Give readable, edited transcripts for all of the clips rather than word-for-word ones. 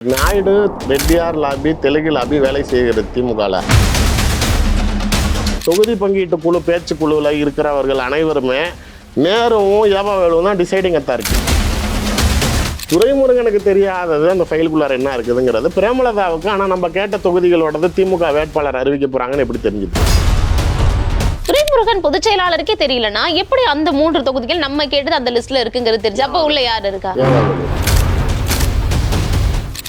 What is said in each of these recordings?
Naidu Reddiar lobby Telugu lobby வேலை செய்கிறது திமுகவில். தொகுதி பங்கீட்டு குழு பேச்சு குழுவில் இருக்கிறவர்கள் அனைவருமே நேருவும் ஏவாவேலும் தான் டிசைடிங் அத்தா இருக்கு. துரைமுருகனுக்கு தெரியாதது அந்த ஃபைலுக்குள்ளார என்ன இருக்குதுங்கிறது பிரேமலதாவுக்கு. ஆனால் நம்ம கேட்ட தொகுதிகளோடது திமுக வேட்பாளர் அறிவிக்க போறாங்கன்னு எப்படி தெரிஞ்சுது? துரைமுருகன் பொதுச் செயலாளருக்கே தெரியலன்னா எப்படி அந்த 3 தொகுதிகள் நம்ம கேட்டது அந்த லிஸ்ட்ல இருக்குங்கிறது தெரிஞ்சு அப்ப உள்ள யார் இருக்கா?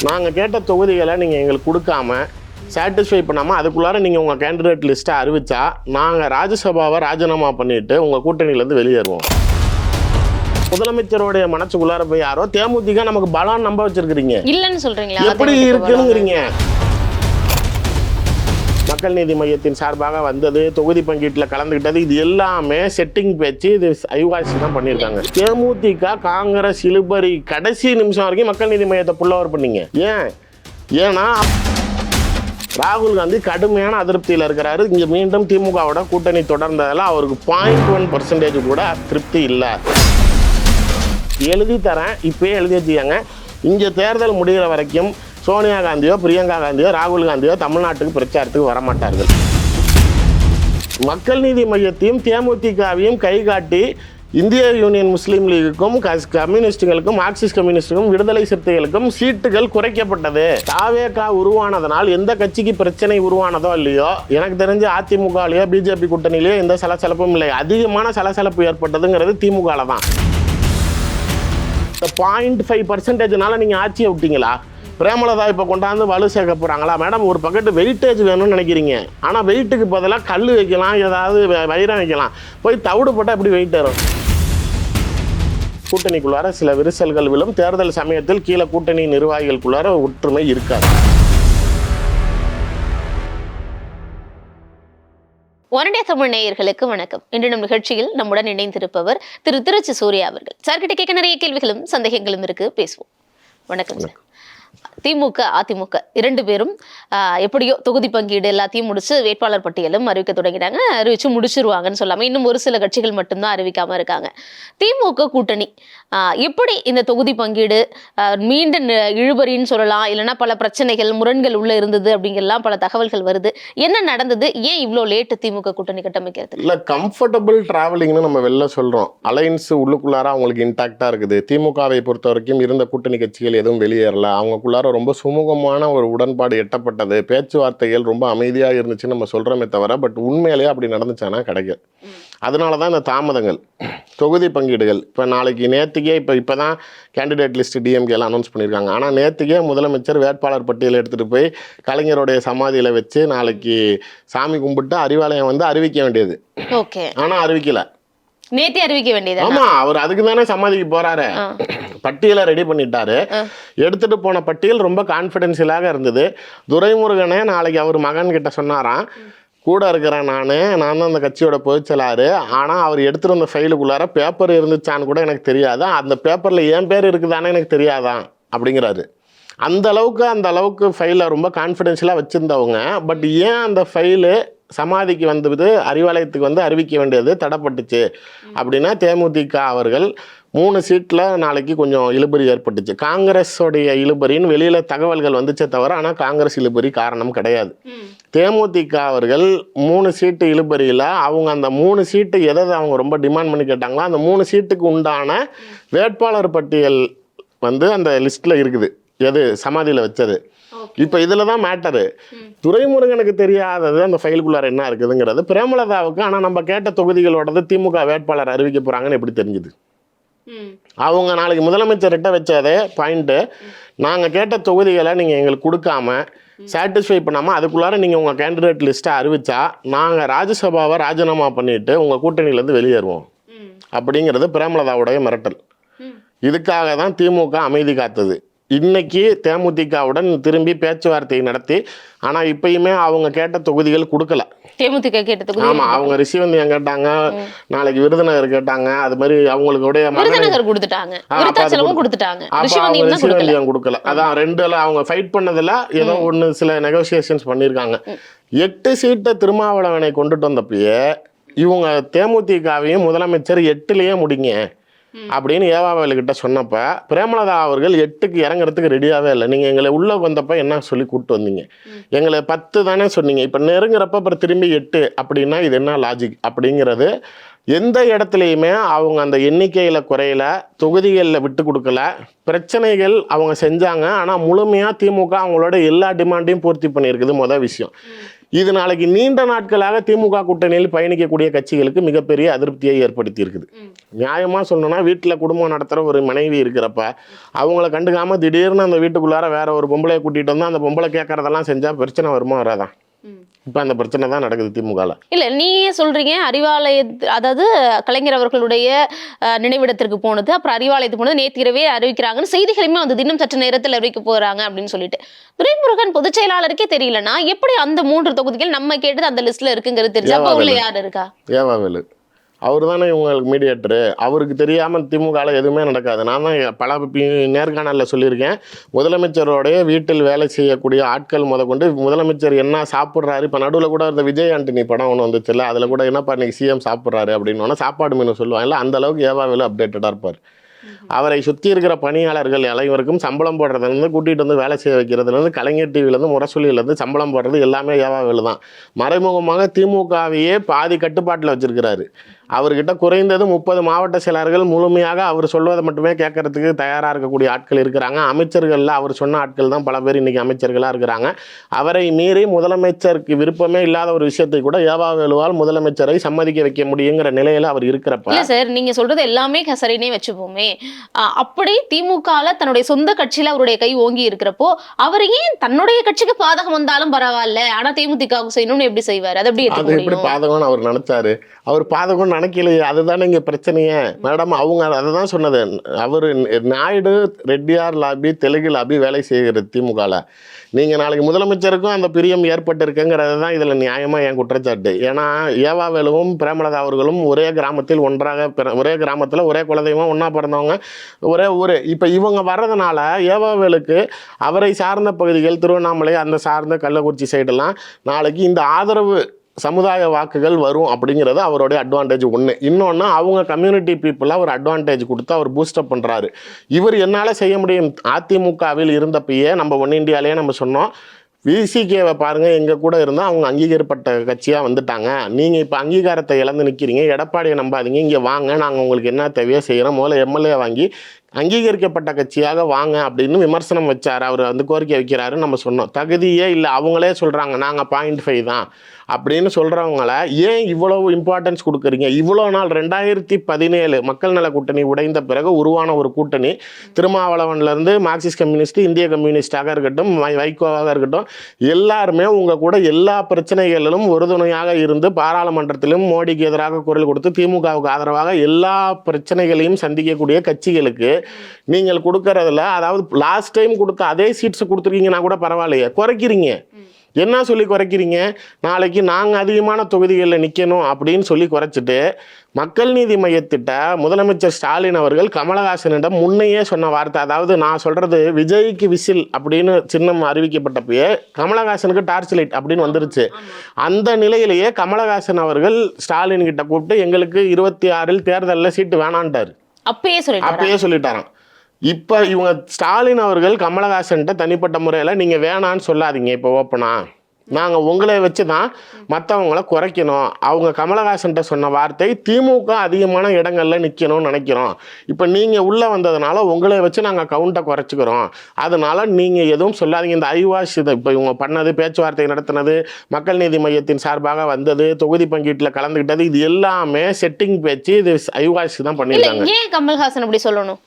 நாங்கள் கேட்ட தொகுதிகளை நீங்கள் எங்களுக்கு கொடுக்காம சாட்டிஸ்ஃபை பண்ணாமல் அதுக்குள்ளார நீங்கள் உங்கள் கேண்டிடேட் லிஸ்ட்டை அறிவித்தா நாங்கள் ராஜ்யசபாவை ராஜினாமா பண்ணிவிட்டு உங்கள் கூட்டணியிலேருந்து வெளியேறுவோம். முதலமைச்சருடைய மனசுக்குள்ளார போய் யாரோ தேமுதிக நமக்கு பலம் நம்ப வச்சிருக்கிறீங்க இல்லைன்னு சொல்றீங்களா? எப்படி இருக்குங்கிறீங்க? மக்கள் நீதி மையத்தின் சார்பாக வந்தது, தொகுதி பங்கீட்டில் கலந்துக்கிட்டது, இது எல்லாமே செட்டிங் பேச்சு, இது ஐவாசி தான் பண்ணியிருக்காங்க. தேமுதிக காங்கிரஸ் இழுபறி கடைசி நிமிஷம் வரைக்கும் மக்கள் நீதி மையத்தை புல்லவர் பண்ணீங்க. ஏன்னா ராகுல் காந்தி கடுமையான அதிருப்தியில் இருக்கிறாரு. இங்கே மீண்டும் திமுகவோட கூட்டணி தொடர்ந்ததில் அவருக்கு 0.1% கூட திருப்தி இல்லை. எழுதி தரேன், இப்பயே எழுதி வச்சுக்காங்க. இங்கே தேர்தல் முடிகிற வரைக்கும் சோனியா காந்தியோ பிரியங்கா காந்தியோ ராகுல் காந்தியோ தமிழ்நாட்டுக்கு பிரச்சாரத்துக்கு வரமாட்டார்கள். மக்கள் நீதி மையத்தையும் தேமுதிகவையும் கை காட்டி இந்திய யூனியன் முஸ்லீம் லீகுக்கும் கம்யூனிஸ்டுகளுக்கும் மார்க்சிஸ்ட் கம்யூனிஸ்டுக்கும் விடுதலை சிறுத்தைகளுக்கும் சீட்டுகள் குறைக்கப்பட்டது. தாவேகா உருவானதனால் எந்த கட்சிக்கு பிரச்சனை உருவானதோ இல்லையோ, எனக்கு தெரிஞ்சு அதிமுகலையோ பிஜேபி கூட்டணியிலையோ எந்த சலசலப்பும் இல்லை. அதிகமான சலசலப்பு ஏற்பட்டதுங்கிறது திமுகவில் தான். இந்த 0.5%னால நீங்கள் ஆட்சியை விட்டீங்களா? பிரேமலதா இப்போ கொண்டாந்து வலு சேர்க்க போகிறாங்களா? மேடம், ஒரு பக்கெட்டு வெயிட்டேஜ் வேணும்னு நினைக்கிறீங்க. ஆனால் வெயிட்டுக்கு பதிலாக கல் வைக்கலாம், ஏதாவது வைரம் வைக்கலாம். போய் தவிடு போட்டால் எப்படி வெயிட் வரும்? கூட்டணிக்குள்ளார சில விரிசல்கள் விழும். தேர்தல் சமயத்தில் கீழே கூட்டணி நிர்வாகிகளுக்குள்ளார ஒற்றுமை இருக்காது. ஒன்டே தமிழ் நேயர்களுக்கு வணக்கம். இன்று நம் நிகழ்ச்சியில் நம்முடன் இணைந்திருப்பவர் திரு திருச்சி சூர்யா அவர்கள். சார்கிட்ட கேட்க நிறைய கேள்விகளும் சந்தேகங்களும் இருக்கு, பேசுவோம். வணக்கம் சார். திமுக அதிமுக 2 பேரும் எப்படியோ தொகுதி பங்கீடு எல்லாத்தையும் முடிச்சு வேட்பாளர் பட்டியலும் அறிவிக்க தொடங்கிட்டாங்க. அறிவிச்சு முடிச்சிருவாங்கன்னு சொல்லாமல் இன்னும் ஒரு சில கட்சிகள் மட்டும்தான் அறிவிக்காம இருக்காங்க. திமுக கூட்டணி எப்படி இந்த தொகுதி பங்கீடு மீண்டும் இழுபறின்னு சொல்லலாம், இல்லைன்னா பல பிரச்சனைகள் முரண்கள் உள்ள இருந்தது அப்படிங்கலாம் பல தகவல்கள் வருது. என்ன நடந்தது? ஏன் இவ்வளோ லேட்டு திமுக கூட்டணி கட்டமைக்கிறது? இல்லை, கம்ஃபர்டபுள் டிராவலிங்னு நம்ம வெளில சொல்கிறோம். அலையன்ஸ் உள்ளுக்குள்ளார அவங்களுக்கு இன்டாக்டாக இருக்குது. திமுகவை பொறுத்த வரைக்கும் இருந்த கூட்டணி கட்சிகள் எதுவும் வெளியேறல. அவங்களுக்குள்ளார ரொம்ப சுமூகமான ஒரு உடன்பாடு எட்டப்பட்டது. பேச்சுவார்த்தைகள் ரொம்ப அமைதியாக இருந்துச்சுன்னு நம்ம சொல்கிறோமே தவிர, பட் உண்மையிலேயே அப்படி நடந்துச்சானா கிடையாது. அதனால தான் இந்த தாமதங்கள். தொகுதி பங்கீடுகள் இப்போ நாளைக்கு நேற்றுக்கே இப்போ தான் கேண்டிடேட் லிஸ்ட் டிஎம்கேலாம் அனௌன்ஸ் பண்ணியிருக்காங்க. ஆனால் நேற்றுக்கே முதலமைச்சர் வேட்பாளர் பட்டியலை எடுத்துகிட்டு போய் கலைஞருடைய சமாதியில் வச்சு நாளைக்கு சாமி கும்பிட்டு அறிவாலயம் வந்து அறிவிக்க வேண்டியது. ஓகே, ஆனால் அறிவிக்கலை. நேற்று அறிவிக்க வேண்டியது. ஆமா, அவர் அதுக்கு தானே சமாதிக்கு போறாரு. பட்டியலை ரெடி பண்ணிட்டாரு. எடுத்துட்டு போன பட்டியல் ரொம்ப கான்ஃபிடென்ஷியலாக இருந்தது. துரைமுருகனே நாளைக்கு அவர் மகன் கிட்ட சொன்னாராம், கூட இருக்கிறேன் நான் தான் அந்த கட்சியோட பொதுச்செயலாளர். ஆனால் அவர் எடுத்துகிட்டு வந்த ஃபைலுக்குள்ளார பேப்பர் இருந்துச்சான்னு கூட எனக்கு தெரியாதா, அந்த பேப்பரில் என் பேர் இருக்குதானே எனக்கு தெரியாதான் அப்படிங்கிறாரு. அந்த அளவுக்கு ஃபைலை ரொம்ப கான்ஃபிடென்ஷியலாக வச்சுருந்தவங்க. பட் ஏன் அந்த ஃபைலு சமாதிக்கு வந்தது அறிவாலயத்துக்கு வந்து அறிவிக்க வேண்டியது தடைப்பட்டுச்சு அப்படின்னா, தேமுதிக அவர்கள் 3 சீட்டில் நாளைக்கு கொஞ்சம் இழுபறி ஏற்பட்டுச்சு. காங்கிரஸோடைய இழுபறின்னு வெளியில் தகவல்கள் வந்துச்சே தவிர, ஆனால் காங்கிரஸ் இழுபறி காரணம் கிடையாது. தேமுதிக அவர்கள் 3 சீட்டு இழுபறியில் அவங்க அந்த 3 சீட்டு எதை அவங்க ரொம்ப டிமாண்ட் பண்ணி கேட்டாங்களோ அந்த 3 சீட்டுக்கு உண்டான வேட்பாளர் பட்டியல் வந்து அந்த லிஸ்ட்டில் இருக்குது, எது சமாதியில் வச்சது. இப்போ இதில் தான் மேட்டரு. துரைமுருகனுக்கு தெரியாதது அந்த ஃபைலுக்குள்ளார என்ன இருக்குதுங்கிறது பிரேமலதாவுக்கு. ஆனால் நம்ம கேட்ட தொகுதிகளோடது திமுக வேட்பாளர் அறிவிக்க போகிறாங்கன்னு எப்படி தெரிஞ்சுது? அவங்க நாளைக்கு முதலமைச்சர்கிட்ட வச்சதே பாயிண்ட்டு, நாங்கள் கேட்ட தொகுதிகளை நீங்கள் எங்களுக்கு கொடுக்காம சாட்டிஸ்ஃபை பண்ணாமல் அதுக்குள்ளார நீங்கள் உங்கள் கேண்டிடேட் லிஸ்ட்டை அறிவித்தா நாங்கள் ராஜ்யசபாவை ராஜினாமா பண்ணிவிட்டு உங்கள் கூட்டணியிலேருந்து வெளியேறுவோம் அப்படிங்கிறது பிரேமலதாவுடைய மிரட்டல். இதுக்காக தான் திமுக அமைதி காத்தது. இன்னைக்கு தேமுதிகவுடன் திரும்பி பேச்சுவார்த்தை நடத்தி, ஆனால் இப்பயுமே அவங்க கேட்ட தொகுதிகள் கொடுக்கல. தேமுதிக கேட்ட தொகுதி. ஆமா, அவங்க ரிஷிவந்தியம் கேட்டாங்க, நாளைக்கு விருதுநகர் கேட்டாங்க. அது மாதிரி அவங்களுக்கு விருதுநகர் கொடுத்துட்டாங்க, ரிஷிவந்தியம் கொடுக்கல. அதான் 2 அவங்க ஃபைட் பண்ணதுல ஏதோ ஒன்று சில நெகோசியேஷன்ஸ் பண்ணியிருக்காங்க. 8 சீட்டை திருமாவளவனை கொண்டுட்டு வந்தப்பயே இவங்க தேமுதிகவையும் முதலமைச்சர் 8லேயே முடிங்க, அப்படின்னு ஏவாவேலு கிட்ட சொன்னப்ப பிரேமலதா அவர்கள் 8க்கு இறங்குறதுக்கு ரெடியாகவே இல்லை. நீங்கள் எங்களை உள்ளே வந்தப்ப என்ன சொல்லி கூப்பிட்டு வந்தீங்க, எங்களை 10 தானே சொன்னீங்க, இப்போ நெருங்குறப்ப அப்புறம் திரும்பி 8 அப்படின்னா இது என்ன லாஜிக் அப்படிங்கிறது. எந்த இடத்துலையுமே அவங்க அந்த எண்ணிக்கையில் குறையல, தொகுதிகளில் விட்டு கொடுக்கல, பிரச்சனைகள் அவங்க செஞ்சாங்க. ஆனால் முழுமையாக திமுக அவங்களோட எல்லா டிமாண்டையும் பூர்த்தி பண்ணியிருக்குது. மொதல் விஷயம் இது நாளைக்கு நீண்ட நாட்களாக திமுக கூட்டணியில் பயணிக்கக்கூடிய கட்சிகளுக்கு மிகப்பெரிய அதிருப்தியை ஏற்படுத்தி இருக்குது. நியாயமாக சொல்லணும்னா வீட்டில் குடும்பம் நடத்துகிற ஒரு மனைவி இருக்கிறப்ப அவங்கள கண்டுக்காம திடீர்னு அந்த வீட்டுக்குள்ளார வேற ஒரு பொம்பளையை கூட்டிகிட்டு வந்து அந்த பொம்பளை கேட்கறதெல்லாம் செஞ்சால் பிரச்சனை வருமா வராதான்? இப்போ அந்த பிரச்சனை தான் நடக்குது திமுகவில். இல்லை, நீயே சொல்றீங்க அறிவாலய, அதாவது கலைஞர் அவர்களுடைய நினைவிடத்திற்கு போனது, அப்புறம் அறிவாலயத்துக்கு போனது நேற்று இரவே அறிவிக்கிறாங்கன்னு செய்திகளுமே வந்து தினம் சற்று நேரத்தில் அறிவிக்க போறாங்க அப்படின்னு சொல்லிட்டு. துரைமுருகன் பொதுச் செயலாளருக்கே தெரியலன்னா எப்படி அந்த 3 தொகுதிகள் நம்ம கேட்டது அந்த லிஸ்ட்ல இருக்குங்கிறது தெரிஞ்சு அப்ப உள்ள யார் இருக்கா? ஏவாவேலு அவர் தானே இவங்களுக்கு மீடியேட்டரு. அவருக்கு தெரியாமல் திமுகவில் எதுவுமே நடக்காது. நான் தான் பல நேர்காணலில் சொல்லியிருக்கேன். முதலமைச்சரோடைய வீட்டில் வேலை செய்யக்கூடிய ஆட்கள் முதற்கொண்டு முதலமைச்சர் என்ன சாப்பிட்றாரு, இப்போ நடுவில் கூட இந்த விஜய் ஆண்டனி படம் ஒன்று வந்துச்சுல்ல, அதில் கூட என்னப்பா இன்னைக்கு சிஎம் சாப்பிட்றாரு அப்படின்னு சாப்பாடு மெனு சொல்லுவாங்கல்ல, அந்த அளவுக்கு ஏவாவேலு அப்டேட்டடாக இருப்பார். அவரை சுற்றி இருக்கிற பணியாளர்கள் அனைவருக்கும் சம்பளம் போடுறதுலேருந்து கூட்டிகிட்டு வந்து வேலை செய்ய வைக்கிறதுலேருந்து கலைஞர் டிவிலேருந்து முரசொலியிலேருந்து சம்பளம் போடுறது எல்லாமே ஏவாவேலு தான். மறைமுகமாக திமுகவையே பாதி கட்டுப்பாட்டில் வச்சிருக்கிறாரு. அவர்கிட்ட குறைந்தது 30 மாவட்ட செயலாளர்கள் முழுமையாக அவர் சொல்வதை மட்டுமே கேட்கறதுக்கு தயாராக இருக்கக்கூடிய ஆட்கள் இருக்கிறாங்க. அமைச்சர்களில் அவர் சொன்ன ஆட்கள் தான் பல பேர் இன்றைக்கி அமைச்சர்களாக இருக்கிறாங்க. அவரை மீறி முதலமைச்சருக்கு விருப்பமே இல்லாத ஒரு விஷயத்தை கூட ஏவாவேலுவால் முதலமைச்சரை சம்மதிக்க வைக்க முடியுங்கிற நிலையில் அவர் இருக்கிறப்ப. இல்லை சார், நீங்கள் சொல்கிறது எல்லாமே சரினே வச்சுப்போமே, அப்படி திமுகவில் தன்னுடைய சொந்த கட்சியில் அவருடைய கை ஓங்கி இருக்கிறப்போ அவர் ஏன் தன்னுடைய கட்சிக்கு பாதகம் வந்தாலும் பரவாயில்ல ஆனால் தேமுதிகவுக்கு செய்யணும்னு எப்படி செய்வார்? அது எப்படி பாதகம்னு அவர் நினைச்சாரு? அவர் பாதகம் நினைக்கலையே, அதுதானே இங்கே பிரச்சனையே மேடம். அவங்க அதை தான் சொன்னது. அவர் நாயுடு ரெட்டியார் லாபி தெலுங்கு லாபி வேலை செய்கிறது திமுகவில். நீங்கள் நாளைக்கு முதலமைச்சருக்கும் அந்த பிரியம் ஏற்பட்டிருக்குங்கிறது தான் இதில் நியாயமாக என் குற்றச்சாட்டு. ஏன்னா ஏவாவேலுவும் பிரேமலதா அவர்களும் ஒரே கிராமத்தில் ஒரே கிராமத்தில் ஒரே குலதெய்வம் ஒன்றா பிறந்தவங்க, ஒரே ஊர். இப்போ இவங்க வர்றதுனால ஏவாவேலுக்கு அவரை சார்ந்த பகுதிகள் திருவண்ணாமலை அந்த சார்ந்த கள்ளக்குறிச்சி சைடெல்லாம் நாளைக்கு இந்த ஆதரவு சமுதாய வாக்குகள் வரும் அப்படிங்கிறது அவருடைய அட்வான்டேஜ் ஒன்று. இன்னொன்று, அவங்க கம்யூனிட்டி பீப்புளாக ஒரு அட்வான்டேஜ் கொடுத்து அவர் பூஸ்டப் பண்ணுறாரு. இவர் என்னால் செய்ய முடியும். அதிமுகவில் இருந்தப்பயே நம்ம ஒன் இண்டியாலேயே நம்ம சொன்னோம், விசிகேவை பாருங்கள், எங்கள் கூட இருந்தால் அவங்க அங்கீகரிக்கப்பட்ட கட்சியாக வந்துட்டாங்க. நீங்கள் இப்போ அங்கீகாரத்தை இழந்து நிற்கிறீங்க, எடப்பாடியை நம்பாதீங்க, இங்கே வாங்க, நாங்கள் உங்களுக்கு என்ன தேவையோ செய்கிறோம், முதல்ல எம்எல்ஏ வாங்கி அங்கீகரிக்கப்பட்ட கட்சியாக வாங்க அப்படின்னு விமர்சனம் வச்சார். அவர் வந்து கோரிக்கை வைக்கிறாருன்னு நம்ம சொன்னோம். தகுதியே இல்லை, அவங்களே சொல்கிறாங்க நாங்கள் 0.5 தான் அப்படின்னு சொல்கிறவங்கள ஏன் இவ்வளவு இம்பார்ட்டன்ஸ் கொடுக்குறீங்க? இவ்வளோ நாள் 2017 மக்கள் நல கூட்டணி உடைந்த பிறகு உருவான ஒரு கூட்டணி, திருமாவளவன்லேருந்து மார்க்சிஸ்ட் கம்யூனிஸ்ட், இந்திய கம்யூனிஸ்டாக இருக்கட்டும், வைகோவாக இருக்கட்டும், எல்லாருமே உங்கள் கூட எல்லா பிரச்சனைகளிலும் உறுதுணையாக இருந்து பாராளுமன்றத்திலும் மோடிக்கு எதிராக குரல் கொடுத்து திமுகவுக்கு ஆதரவாக எல்லா பிரச்சனைகளையும் சந்திக்கக்கூடிய கட்சிகளுக்கு நீங்கள் கொடுக்கறதுல, அதாவது லாஸ்ட் டைம் கொடுத்த அதே சீட்ஸ் கொடுத்துருக்கீங்கன்னா கூட பரவாயில்லையே, குறைக்கிறீங்க. என்ன சொல்லி குறைக்கிறீங்க? நாளைக்கு நாங்கள் அதிகமான தொகுதிகளில் நிற்கணும் அப்படின்னு சொல்லி குறைச்சிட்டு மக்கள் நீதி மையத்திட்ட முதலமைச்சர் ஸ்டாலின் அவர்கள் கமலஹாசனிடம் முன்னையே சொன்ன வார்த்தை, அதாவது நான் சொல்கிறது விஜய்க்கு விசில் அப்படின்னு சின்னம் அறிவிக்கப்பட்டப்பயே கமலஹாசனுக்கு டார்ச் லைட் அப்படின்னு வந்துருச்சு. அந்த நிலையிலேயே கமலஹாசன் அவர்கள் ஸ்டாலின் கிட்ட கூப்பிட்டு எங்களுக்கு 26 தேர்தலில் சீட்டு வேணான்ட்டார். அப்பயே சொல்லிட்டாராம். இப்போ இவங்க ஸ்டாலின் அவர்கள் கமலஹாசன்கிட்ட தனிப்பட்ட முறையில் நீங்கள் வேணான்னு சொல்லாதீங்க, இப்போ ஓப்பனா நாங்கள் உங்களை வச்சு தான் மற்றவங்களை குறைக்கணும். அவங்க கமலஹாசன்கிட்ட சொன்ன வார்த்தை திமுக அதிகமான இடங்களில் நிற்கணும்னு நினைக்கிறோம். இப்போ நீங்கள் உள்ளே வந்ததுனால உங்களை வச்சு நாங்கள் கவுண்ட்டை குறைச்சிக்கிறோம், அதனால் நீங்கள் எதுவும் சொல்லாதீங்க. இந்த ஐவாஷ் இதை இப்போ இவங்க பண்ணது, பேச்சுவார்த்தை நடத்தினது, மக்கள் நீதி மையத்தின் சார்பாக வந்தது, தொகுதி பங்கீட்டில் கலந்துக்கிட்டது, இது எல்லாமே செட்டிங் பேச்சு, இது ஐவாஷ் தான் பண்ணியிருக்காங்க. ஏன் கமல்ஹாசன் அப்படி சொல்லணும்?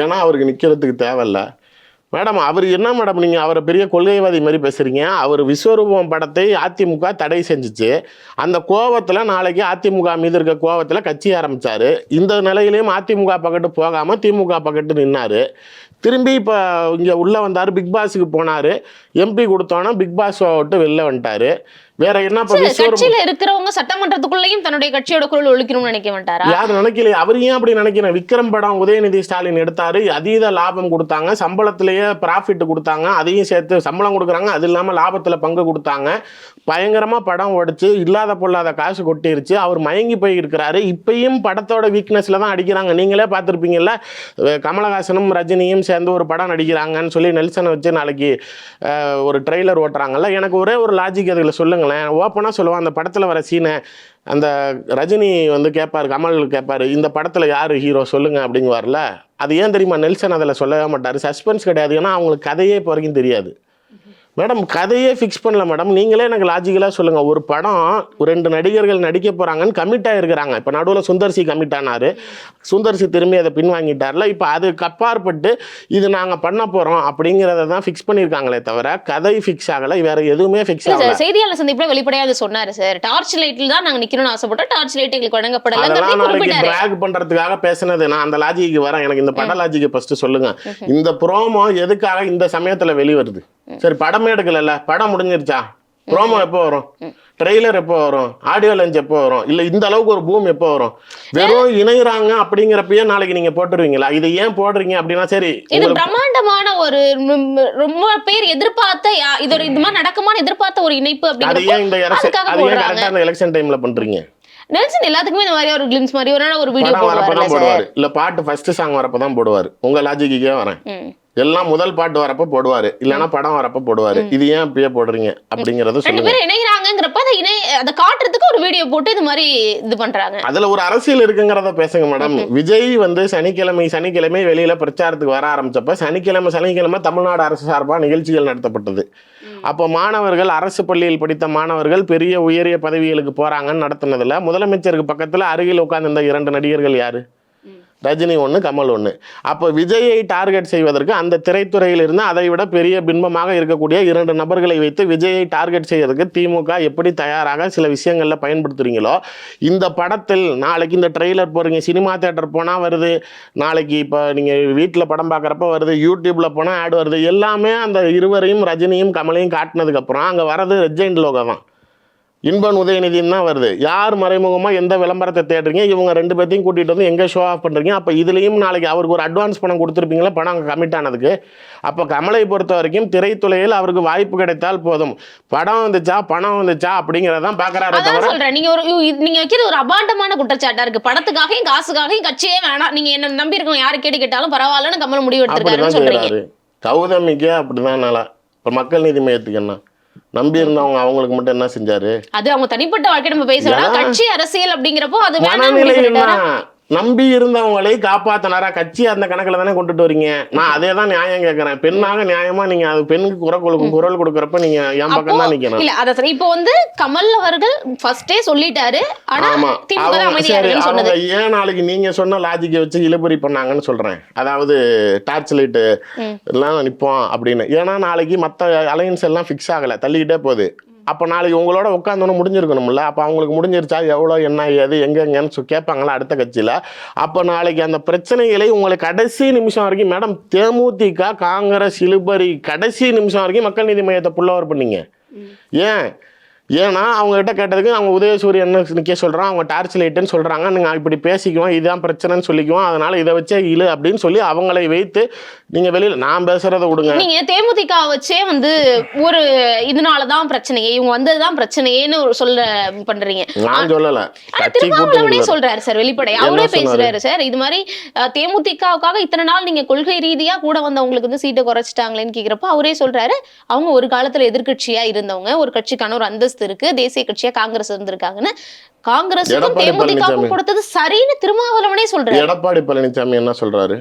ஏன்னா அவருக்கு நிற்கிறதுக்கு தேவையில்ல மேடம். அவர் என்ன மேடம், நீங்கள் அவரை பெரிய கொள்கைவாதி மாதிரி பேசுகிறீங்க. அவர் விஸ்வரூபம் படத்தை அதிமுக தடை செஞ்சிச்சு. அந்த கோவத்தில் நாளைக்கு அதிமுக மீது இருக்க கோவத்தில் கட்சி ஆரம்பித்தார். இந்த நிலையிலையும் அதிமுக பக்கத்து போகாமல் திமுக பக்கத்து நின்னார். திரும்பி இப்போ இங்கே உள்ளே வந்தார், பிக் பாஸுக்கு போனார், எம்பி கொடுத்தோன்னா பிக் பாஸ் விட்டு வெளில வந்துட்டார். வேற என்ன கட்சியில இருக்கிறவங்க சட்டமன்றத்துக்குள்ளேயும் தன்னுடைய கட்சியோட குரல் ஒழிக்கணும்னு நினைக்க மாட்டாரா? யாரும் நினைக்கலையே. அவர் ஏன் அப்படி நினைக்கிறேன்? விக்ரம் படம் உதயநிதி ஸ்டாலின் எடுத்தாரு, அதீத லாபம் கொடுத்தாங்க, சம்பளத்திலேயே ப்ராஃபிட் கொடுத்தாங்க, அதையும் சேர்த்து சம்பளம் கொடுக்குறாங்க, அது இல்லாம லாபத்துல பங்கு கொடுத்தாங்க, பயங்கரமா படம் ஓடிச்சு, இல்லாத பொல்லாத காசு கொட்டிருச்சு, அவர் மயங்கி போய் இருக்கிறாரு. இப்பயும் படத்தோட வீக்னஸ்ல தான் அடிக்கிறாங்க. நீங்களே பார்த்துருப்பீங்கல்ல, கமலஹாசனும் ரஜினியும் சேர்ந்து ஒரு படம் நடிக்கிறாங்கன்னு சொல்லி நெல்சனை வச்சு நாளைக்கு ஒரு ட்ரெய்லர் ஓட்டுறாங்கல்ல. எனக்கு ஒரே ஒரு லாஜிக் அதில் சொல்லுங்களேன். ஓப்பனாக சொல்லுவான், அந்த படத்தில் வர சீனை அந்த ரஜினி வந்து கேட்பார், கமல் கேட்பார், இந்த படத்தில் யார் ஹீரோ சொல்லுங்க அப்படிங்குவார்ல. அது ஏன் தெரியுமா? நெல்சன் அதில் சொல்லவே மாட்டார். சஸ்பென்ஸ் கிடையாது. ஏன்னா அவங்களுக்கு கதையே இப்போ வரைக்கும் தெரியாது. மேடம் கதையே ஃபிக்ஸ் பண்ணல மேடம். நீங்களே எனக்கு லாஜிக்கலாக சொல்லுங்கள். ஒரு படம் 2 நடிகர்கள் நடிக்க போகிறாங்கன்னு கமிட் ஆகிருக்கிறாங்க. இப்போ நடுவில் சுந்தர்சி கமிட் ஆனார், சுந்தர்சி திரும்பி அதை பின்வாங்கிட்டார்ல. இப்போ அதுக்கு அப்பாற்பட்டு இது நாங்கள் பண்ண போகிறோம் அப்படிங்கிறத தான் ஃபிக்ஸ் பண்ணியிருக்காங்களே தவிர கதை ஃபிக்ஸ் ஆகலை, வேறு எதுவுமே ஃபிக்ஸ் ஆகலை. செய்தியாளர் சந்திப்பில் வெளிப்படையாக சொன்னார் சார், டார்ச் லைட்டில் தான் நாங்கள் நிற்கணும்னு ஆசைப்பட்டோம், டார்ச் லைட் எங்களுக்கு வழங்கப்படலை. அதெல்லாம் நாளைக்கு ட்ராக் பண்ணுறதுக்காக பேசினது. நான் அந்த லாஜிக்கு வரேன். எனக்கு இந்த பட லாஜிக்கு ஃபஸ்ட்டு சொல்லுங்கள். இந்த ப்ரோமோ எதுக்காக இந்த சமயத்தில் வெளிவருது? சரி, படமே எடுக்கல, படம் முடிஞ்சிருச்சா? ப்ரோமோ எப்போ வரும்? ட்ரெய்லர் எப்போ வரும்? ஆடியோ லஞ்ச் எப்போ வரும்? இல்லை இந்த அளவுக்கு ஒரு பூம் எப்போ வரும்? வெறும் இணைகிறாங்க அப்படிங்கிறப்பயே நாளைக்கு நீங்க போட்டுருவீங்களா? இதை ஏன் போடுறீங்க அப்படின்னா, சரி இது பிரம்மாண்டமான ஒரு ரொம்ப பேர் எதிர்பார்த்த இது மாதிரி நடக்குமான்னு எதிர்பார்த்த ஒரு இணைப்பு. அது ஏன் இந்த கரெக்டான எலெக்ஷன் டைம்ல பண்றீங்க? நெல்சன் எல்லாத்துக்குமே இந்த மாதிரி ஒரு கிளிம்ஸ் மாதிரி ஒரு வீடியோ போடுவாரு, இல்ல பாட்டு ஃபர்ஸ்ட் சாங் வரப்பதான் போடுவாரு. உங்க லாஜிக்கே வரேன், எல்லாம் முதல் பாட்டு வரப்ப போடுவாரு, இல்லன்னா படம் வரப்ப போடுவாரு. இது ஏன் இப்பயே போடுறீங்க அப்படிங்கறது சொல்லுங்க. இணைகிறாங்கிறப்ப அதை காட்டுறதுக்கு ஒரு வீடியோ போட்டு இது மாதிரி இது பண்றாங்க. அதுல ஒரு அரசியல் இருக்குங்கிறத பேசுங்க மேடம். விஜய் வந்து சனிக்கிழமை வெளியில பிரச்சாரத்துக்கு வர ஆரம்பிச்சப்ப சனிக்கிழமை தமிழ்நாடு அரசு சார்பா நிகழ்ச்சிகள் நடத்தப்பட்டது. அப்போ மாணவர்கள், அரசு பள்ளியில் படித்த மாணவர்கள் பெரிய உயரிய பதவிகளுக்கு போறாங்கன்னு நடத்தினதுல முதலமைச்சருக்கு பக்கத்துல அருகில் உட்கார்ந்து இந்த 2 நடிகர்கள் யாரு? ரஜினி ஒன்று, கமல் ஒன்று. அப்போ விஜயை டார்கெட் செய்வதற்கு அந்த திரைத்துறையில் இருந்து அதை விட பெரிய பின்பமாக இருக்கக்கூடிய 2 நபர்களை வைத்து விஜயை டார்கெட் செய்வதற்கு திமுக எப்படி தயாராக சில விஷயங்களில் பயன்படுத்துறீங்களோ, இந்த படத்தில் நாளைக்கு இந்த ட்ரெய்லர் போகிறீங்க, சினிமா தேட்டர் போனால் வருது, நாளைக்கு இப்போ நீங்கள் வீட்டில் படம் பார்க்குறப்ப வருது, யூடியூப்பில் போனால் ஆட் வருது, எல்லாமே அந்த இருவரையும் ரஜினியும் கமலையும் காட்டினதுக்கப்புறம் அங்கே வரது ரெட் ஜெயண்ட் லோகோ தான், இன்பன் உதயநிதினு தான் வருது. யார் மறைமுகமாக எந்த விளம்பரத்தை தேடுறீங்க? இவங்க 2 பேர்த்தையும் கூட்டிகிட்டு வந்து எங்கே ஷோ ஆஃப் பண்ணுறீங்க? அப்போ இதுலேயும் நாளைக்கு அவருக்கு ஒரு அட்வான்ஸ் பணம் கொடுத்துருப்பீங்களா, படம் கமிட் ஆனதுக்கு? அப்போ கமலை பொறுத்த வரைக்கும் திரைத்துறையில் அவருக்கு வாய்ப்பு கிடைத்தால் போதும், படம் வந்துச்சா பணம் வந்துச்சா அப்படிங்கிறதான் பார்க்குறாரு தவிர. சொல்கிறேன், நீங்கள் வைக்கிறது ஒரு அபாண்டமான குற்றச்சாட்டாக இருக்குது. படத்துக்காகவும் காசுக்காகவும் கட்சியே வேணாம், நீங்கள் என்ன நம்பி இருக்கணும், யாரு கேட்டு கேட்டாலும் பரவாயில்லன்னு கமல் முடிவு எடுத்துருக்காருன்னு சொல்கிறீங்க. கௌதமிக்கே அப்படிதான். நல்லா இப்போ மக்கள் நீதி மையத்துக்கு என்ன நம்பி இருந்தவங்க, அவங்களுக்கு மட்டும் என்ன செஞ்சாரு? அது அவங்க தனிப்பட்ட வாழ்க்கை நம்ம பேசலாம். கட்சி அரசியல் அப்படிங்கிறப்போ அது மனநிலை என்ன? நம்பி இருந்தவங்களை காப்பாத்தினாரா? கட்சி அந்த கணக்குல தானே கொண்டுட்டு வரீங்க. நான் அதே தான் நியாயம் கேட்கறேன். பெண்ணாக நியாயமா நீங்க அது பெண்ணுக்கு குரல் கொடுக்கறப்ப நீங்க என் பக்கம் தான் நிக்கணும். இல்ல அத இப்போ வந்து கமல் அவர்கள் ஃபர்ஸ்டே சொல்லிட்டாரு. ஆனா திமுக அமைதியா இருக்குன்னு சொன்னது ஏன் நாளைக்கு நீங்க சொன்ன லாஜிக்கை வச்சு இழுபறி பண்ணாங்கன்னு சொல்றேன். அதாவது டார்ச் லைட் எல்லாம் நிப்போம் அப்படின்னு. ஏன்னா நாளைக்கு மத்த அலையன்ஸ் எல்லாம் ஃபிக்ஸ் ஆகல, தள்ளிக்கிட்டே போகுது. அப்போ நாளைக்கு உங்களோட உட்காந்தோன்னு முடிஞ்சிருக்கணும்ல. அப்போ அவங்களுக்கு முடிஞ்சிருச்சா, எவ்வளோ என்ன ஏது எங்கெங்கன்னு கேட்பாங்களா அடுத்த கட்சியில். அப்போ நாளைக்கு அந்த பிரச்சனைகளை உங்களுக்கு கடைசி நிமிஷம் வரைக்கும், மேடம் தேமுதிக காங்கிரஸ் இழுபறி கடைசி நிமிஷம் வரைக்கும் மக்கள் நீதி மையத்தை புல்லவர் பண்ணீங்க. ஏன்னா அவங்ககிட்ட கேட்டதுக்கு அவங்க உதயசூரியன் நிற்க சொல்கிறான், அவங்க டார்ச் லைட்டுன்னு சொல்கிறாங்க, நீங்கள் இப்படி பேசிக்குவோம், இதுதான் பிரச்சனைன்னு சொல்லிக்குவோம், அதனால் இதை வச்சே இழு அப்படின்னு சொல்லி அவங்களை வைத்து நீங்கள் வெளியில் நான் பேசுகிறத விடுங்க. நீங்கள் தேமுதிக வச்சே வந்து ஒரு இதனால தான் பிரச்சனையே, இவங்க வந்தது தான் பிரச்சனையேன்னு சொல்ல பண்ணுறீங்க. நான் சொல்லலை, திருமாவளவனே சொல்கிறாரு சார், வெளிப்படை அவரே பேசுகிறாரு சார். இது மாதிரி தேமுதிகவுக்காக இத்தனை நாள் நீங்கள் கொள்கை ரீதியாக கூட வந்தவங்களுக்கு வந்து சீட்டை குறைச்சிட்டாங்களேன்னு கேட்குறப்ப அவரே சொல்கிறாரு, அவங்க ஒரு காலத்தில் எதிர்கட்சியாக இருந்தவங்க, ஒரு கட்சிக்கான ஒரு அந்தஸ்து இருக்கு, தேசிய கட்சியா காங்கிரஸ் இருந்திருக்காங்கன்னு, காங்கிரஸுக்கும் தேமுதிகவுக்கும் கொடுத்தது சரின்னு திருமாவளவனே சொல்றாரு. எடப்பாடி பழனிசாமி என்ன சொல்றாரு?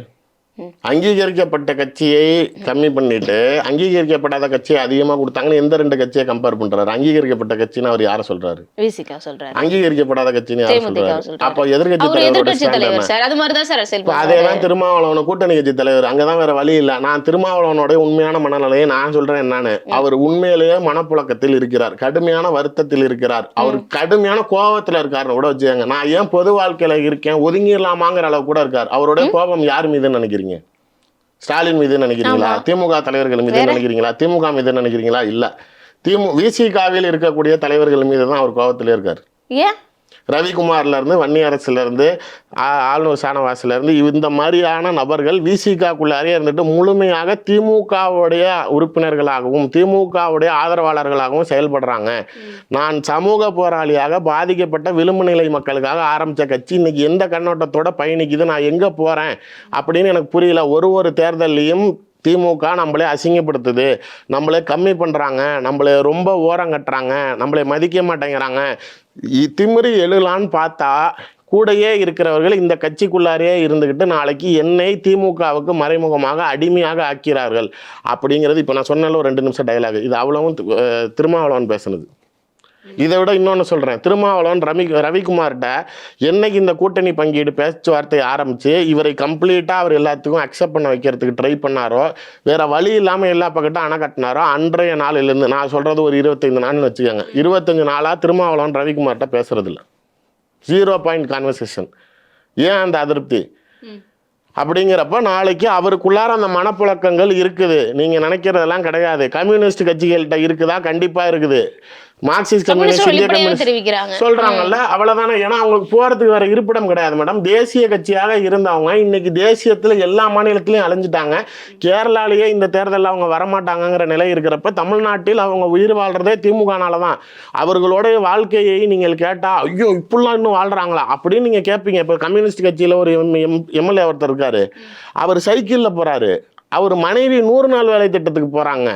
அங்கீகரிக்கப்பட்ட கட்சியை கம்மி பண்ணிட்டு அங்கீகரிக்கப்படாத கட்சியை அதிகமா கொடுத்தாங்கன்னு எந்த 2 கட்சியை கம்பேர் பண்றாரு? அங்கீகரிக்கப்பட்ட கட்சின்னு அவர் யாரை சொல்றாரு? விசிகா சொல்றாரு. அங்கீகரிக்கப்படாத கட்சின்னு யாரை சொல்றாரு? அப்ப எதிர்கட்சி தலைவர் சார் அது மாதிரி தான் சார் அரசியல். அதேதான் திருமாவளவன் கூட்டணி கட்சி தலைவர். அங்கதான் வேற வழி இல்ல. நான் திருமாவளவனோட உண்மையான மனநிலையை நான் சொல்றேன் என்னன்னு. அவர் உண்மையிலேயே மனப்புழக்கத்தில் இருக்கிறார், கடுமையான வருத்தத்தில் இருக்கிறார், அவர் கடுமையான கோபத்துல இருக்காருன்னு கூட வச்சுக்காங்க. நான் ஏன் பொது வாழ்க்கையில இருக்கேன் ஒதுங்கிடலாமாங்கிற அளவு கூட இருக்கார். அவருடைய கோபம் யார் மீதுன்னு நினைக்கிறீங்க? ஸ்டாலின் மீது நினைக்கிறீங்களா? திமுக தலைவர்கள் மீது நினைக்கிறீங்களா? திமுக மீது நினைக்கிறீங்களா? இல்ல, விசிகாவில் இருக்கக்கூடிய தலைவர்கள் மீது தான் அவர் கோபத்தில் இருக்கார். ஏன்? ரவிக்குமார்ல இருந்து, வன்னியரசுல இருந்து, ஆளுநர் ஷானவாஸ்ல இருந்து இந்த மாதிரியான நபர்கள் விசிகாக்குள்ளாரே இருந்துட்டு முழுமையாக திமுகவுடைய உறுப்பினர்களாகவும் திமுகவுடைய ஆதரவாளர்களாகவும் செயல்படுறாங்க. நான் சமூக போராளியாக பாதிக்கப்பட்ட விளிம்பு நிலை மக்களுக்காக ஆரம்பிச்ச கட்சி இன்னைக்கு எந்த கண்ணோட்டத்தோட பயணிக்குது, நான் எங்க போறேன் அப்படின்னு எனக்கு புரியல. ஒரு தேர்தல்லையும் திமுக நம்மளே அசிங்கப்படுத்துது, நம்மளே கம்மி பண்ணுறாங்க, நம்மளை ரொம்ப ஓரம் கட்டுறாங்க, நம்மளை மதிக்க மாட்டேங்கிறாங்க, திமிரி எழுலான்னு பார்த்தா கூடையே இருக்கிறவர்கள் இந்த கட்சிக்குள்ளாரே இருந்துக்கிட்டு நாளைக்கு என்னை திமுகவுக்கு மறைமுகமாக அடிமையாக ஆக்கிறார்கள் அப்படிங்கிறது. இப்போ நான் சொன்னால ஒரு 2 நிமிஷம் டைலாக், இது அவ்வளவும் திருமாவளவன் பேசுனது. இதை விட இன்னொன்று சொல்கிறேன், திருமாவளவன் ரவிக்குமார்கிட்ட என்னைக்கு இந்த கூட்டணி பங்கீடு பேச்சுவார்த்தை ஆரம்பித்து இவரை கம்ப்ளீட்டாக அவர் எல்லாத்துக்கும் அக்செப்ட் பண்ண வைக்கிறதுக்கு ட்ரை பண்ணாரோ, வேறு வழி இல்லாமல் எல்லா பக்கட்டும் அணை கட்டினாரோ, அன்றைய நாளிலிருந்து, நான் சொல்கிறது ஒரு 25 நாள்னு வச்சுக்கோங்க, 25 நாளாக திருமாவளவன் ரவிக்குமார்கிட்ட பேசுறதில்ல. 0 பாயிண்ட் கான்வர்சேஷன். ஏன் அந்த அதிருப்தி? அப்படிங்கிறப்ப நாளைக்கு அவருக்குள்ளார அந்த மனப்புழக்கங்கள் இருக்குது, நீங்கள் நினைக்கிறதெல்லாம் கிடையாது. கம்யூனிஸ்ட் கட்சிகள்கிட்ட இருக்குதா? கண்டிப்பாக இருக்குது. மார்க்சிஸ்ட் கம்யூனிஸ்ட், இந்திய கம்யூனிஸ்ட் சொல்றாங்கல்ல, அவ்வளவுதானே. ஏன்னா அவங்களுக்கு போறதுக்கு வேற இருப்பிடம் கிடையாது மேடம். தேசிய கட்சியாக இருந்தவங்க இன்னைக்கு தேசியத்துல எல்லா மாநிலத்திலையும் அலைஞ்சிட்டாங்க. கேரளாலேயே இந்த தேர்தலில் அவங்க வரமாட்டாங்கிற நிலை இருக்கிறப்ப தமிழ்நாட்டில் அவங்க உயிர் வாழ்றதே திமுகனால தான். அவர்களுடைய வாழ்க்கையை நீங்கள் கேட்டா ஐயோ இப்படிலாம் இன்னும் வாழ்றாங்களா அப்படின்னு நீங்க கேட்பீங்க. இப்போ கம்யூனிஸ்ட் கட்சியில ஒரு எம்எல்ஏ ஒருத்தர் இருக்காரு, அவர் சைக்கிளில் போறாரு, அவர் மனைவி 100 நாள் வேலை திட்டத்துக்கு போறாங்க.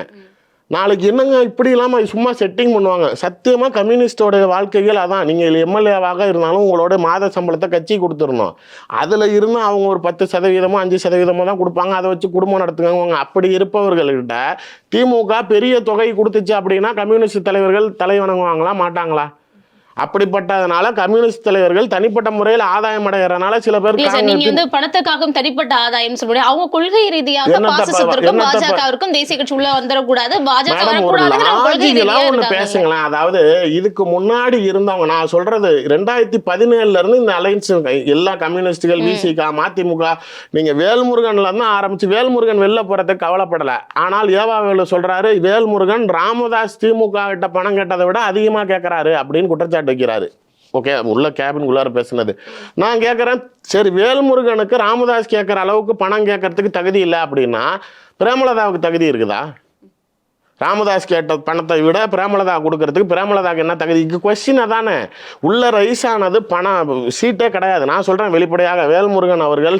நாளைக்கு என்னங்க இப்படி இல்லாமல் சும்மா செட்டிங் பண்ணுவாங்க? சத்தியமாக கம்யூனிஸ்டோடைய வாழ்க்கைகள் அதான். நீங்கள் எம்எல்ஏவாக இருந்தாலும் உங்களோட மாத சம்பளத்தை கட்சி கொடுத்துடணும். அதில் இருந்து அவங்க ஒரு 10% 5% தான் கொடுப்பாங்க, அதை வச்சு குடும்பம் நடத்துங்க. அப்படி இருப்பவர்கள்கிட்ட திமுக பெரிய தொகை கொடுத்துச்சு அப்படின்னா கம்யூனிஸ்ட் தலைவர்கள் தலை வணங்குவாங்களா? மாட்டாங்களா? அப்படிப்பட்டதுனால கம்யூனிஸ்ட் தலைவர்கள் தனிப்பட்ட முறையில் ஆதாயம் அடைகிறனால சில பேர் நீங்க வந்து பணத்துக்காகவும் தனிப்பட்ட ஆதாயம் சொல்ல முடியாது. அவங்க கொள்கை ரீதியாக பாசிசத்திற்கும் பாஜகவிற்கும் தேசிய கட்சி உள்ள வந்துடக்கூடாது, பாஜக ஒண்ணு பேசுங்களேன். அதாவது இதுக்கு முன்னாடி இருந்தவங்க, நான் சொல்றது 2017 இருந்து இந்த அலைன்ஸ் எல்லா கம்யூனிஸ்டுகள், விசிக, மதிமுக, நீங்க வேல்முருகன்ல இருந்து ஆரம்பிச்சு வேல்முருகன் வெளில போறதுக்கு கவலைப்படல. ஆனால் ஏவாவேலு சொல்றாரு, வேல்முருகன் ராமதாஸ் திமுக கிட்ட பணம் கேட்டதை விட அதிகமா கேட்கிறாரு அப்படின்னு குற்றச்சாட்டு வைக்கிறாரு. ஓகே, உள்ள கேபின்குள்ளார பேசுனது. நான் கேட்குறேன், சரி வேல்முருகனுக்கு ராமதாஸ் கேட்குற அளவுக்கு பணம் கேட்கறதுக்கு தகுதி இல்லை அப்படின்னா பிரேமலதாவுக்கு தகுதி இருக்குதா? ராமதாஸ் கேட்ட பணத்தை விட பிரேமலதா கொடுக்கறதுக்கு பிரேமலதாக்கு என்ன தகுதி? கொஸ்டின் தானே. உள்ள ரைஸ் ஆனது பணம், சீட்டே கிடையாது. நான் சொல்கிறேன் வெளிப்படையாக, வேல்முருகன் அவர்கள்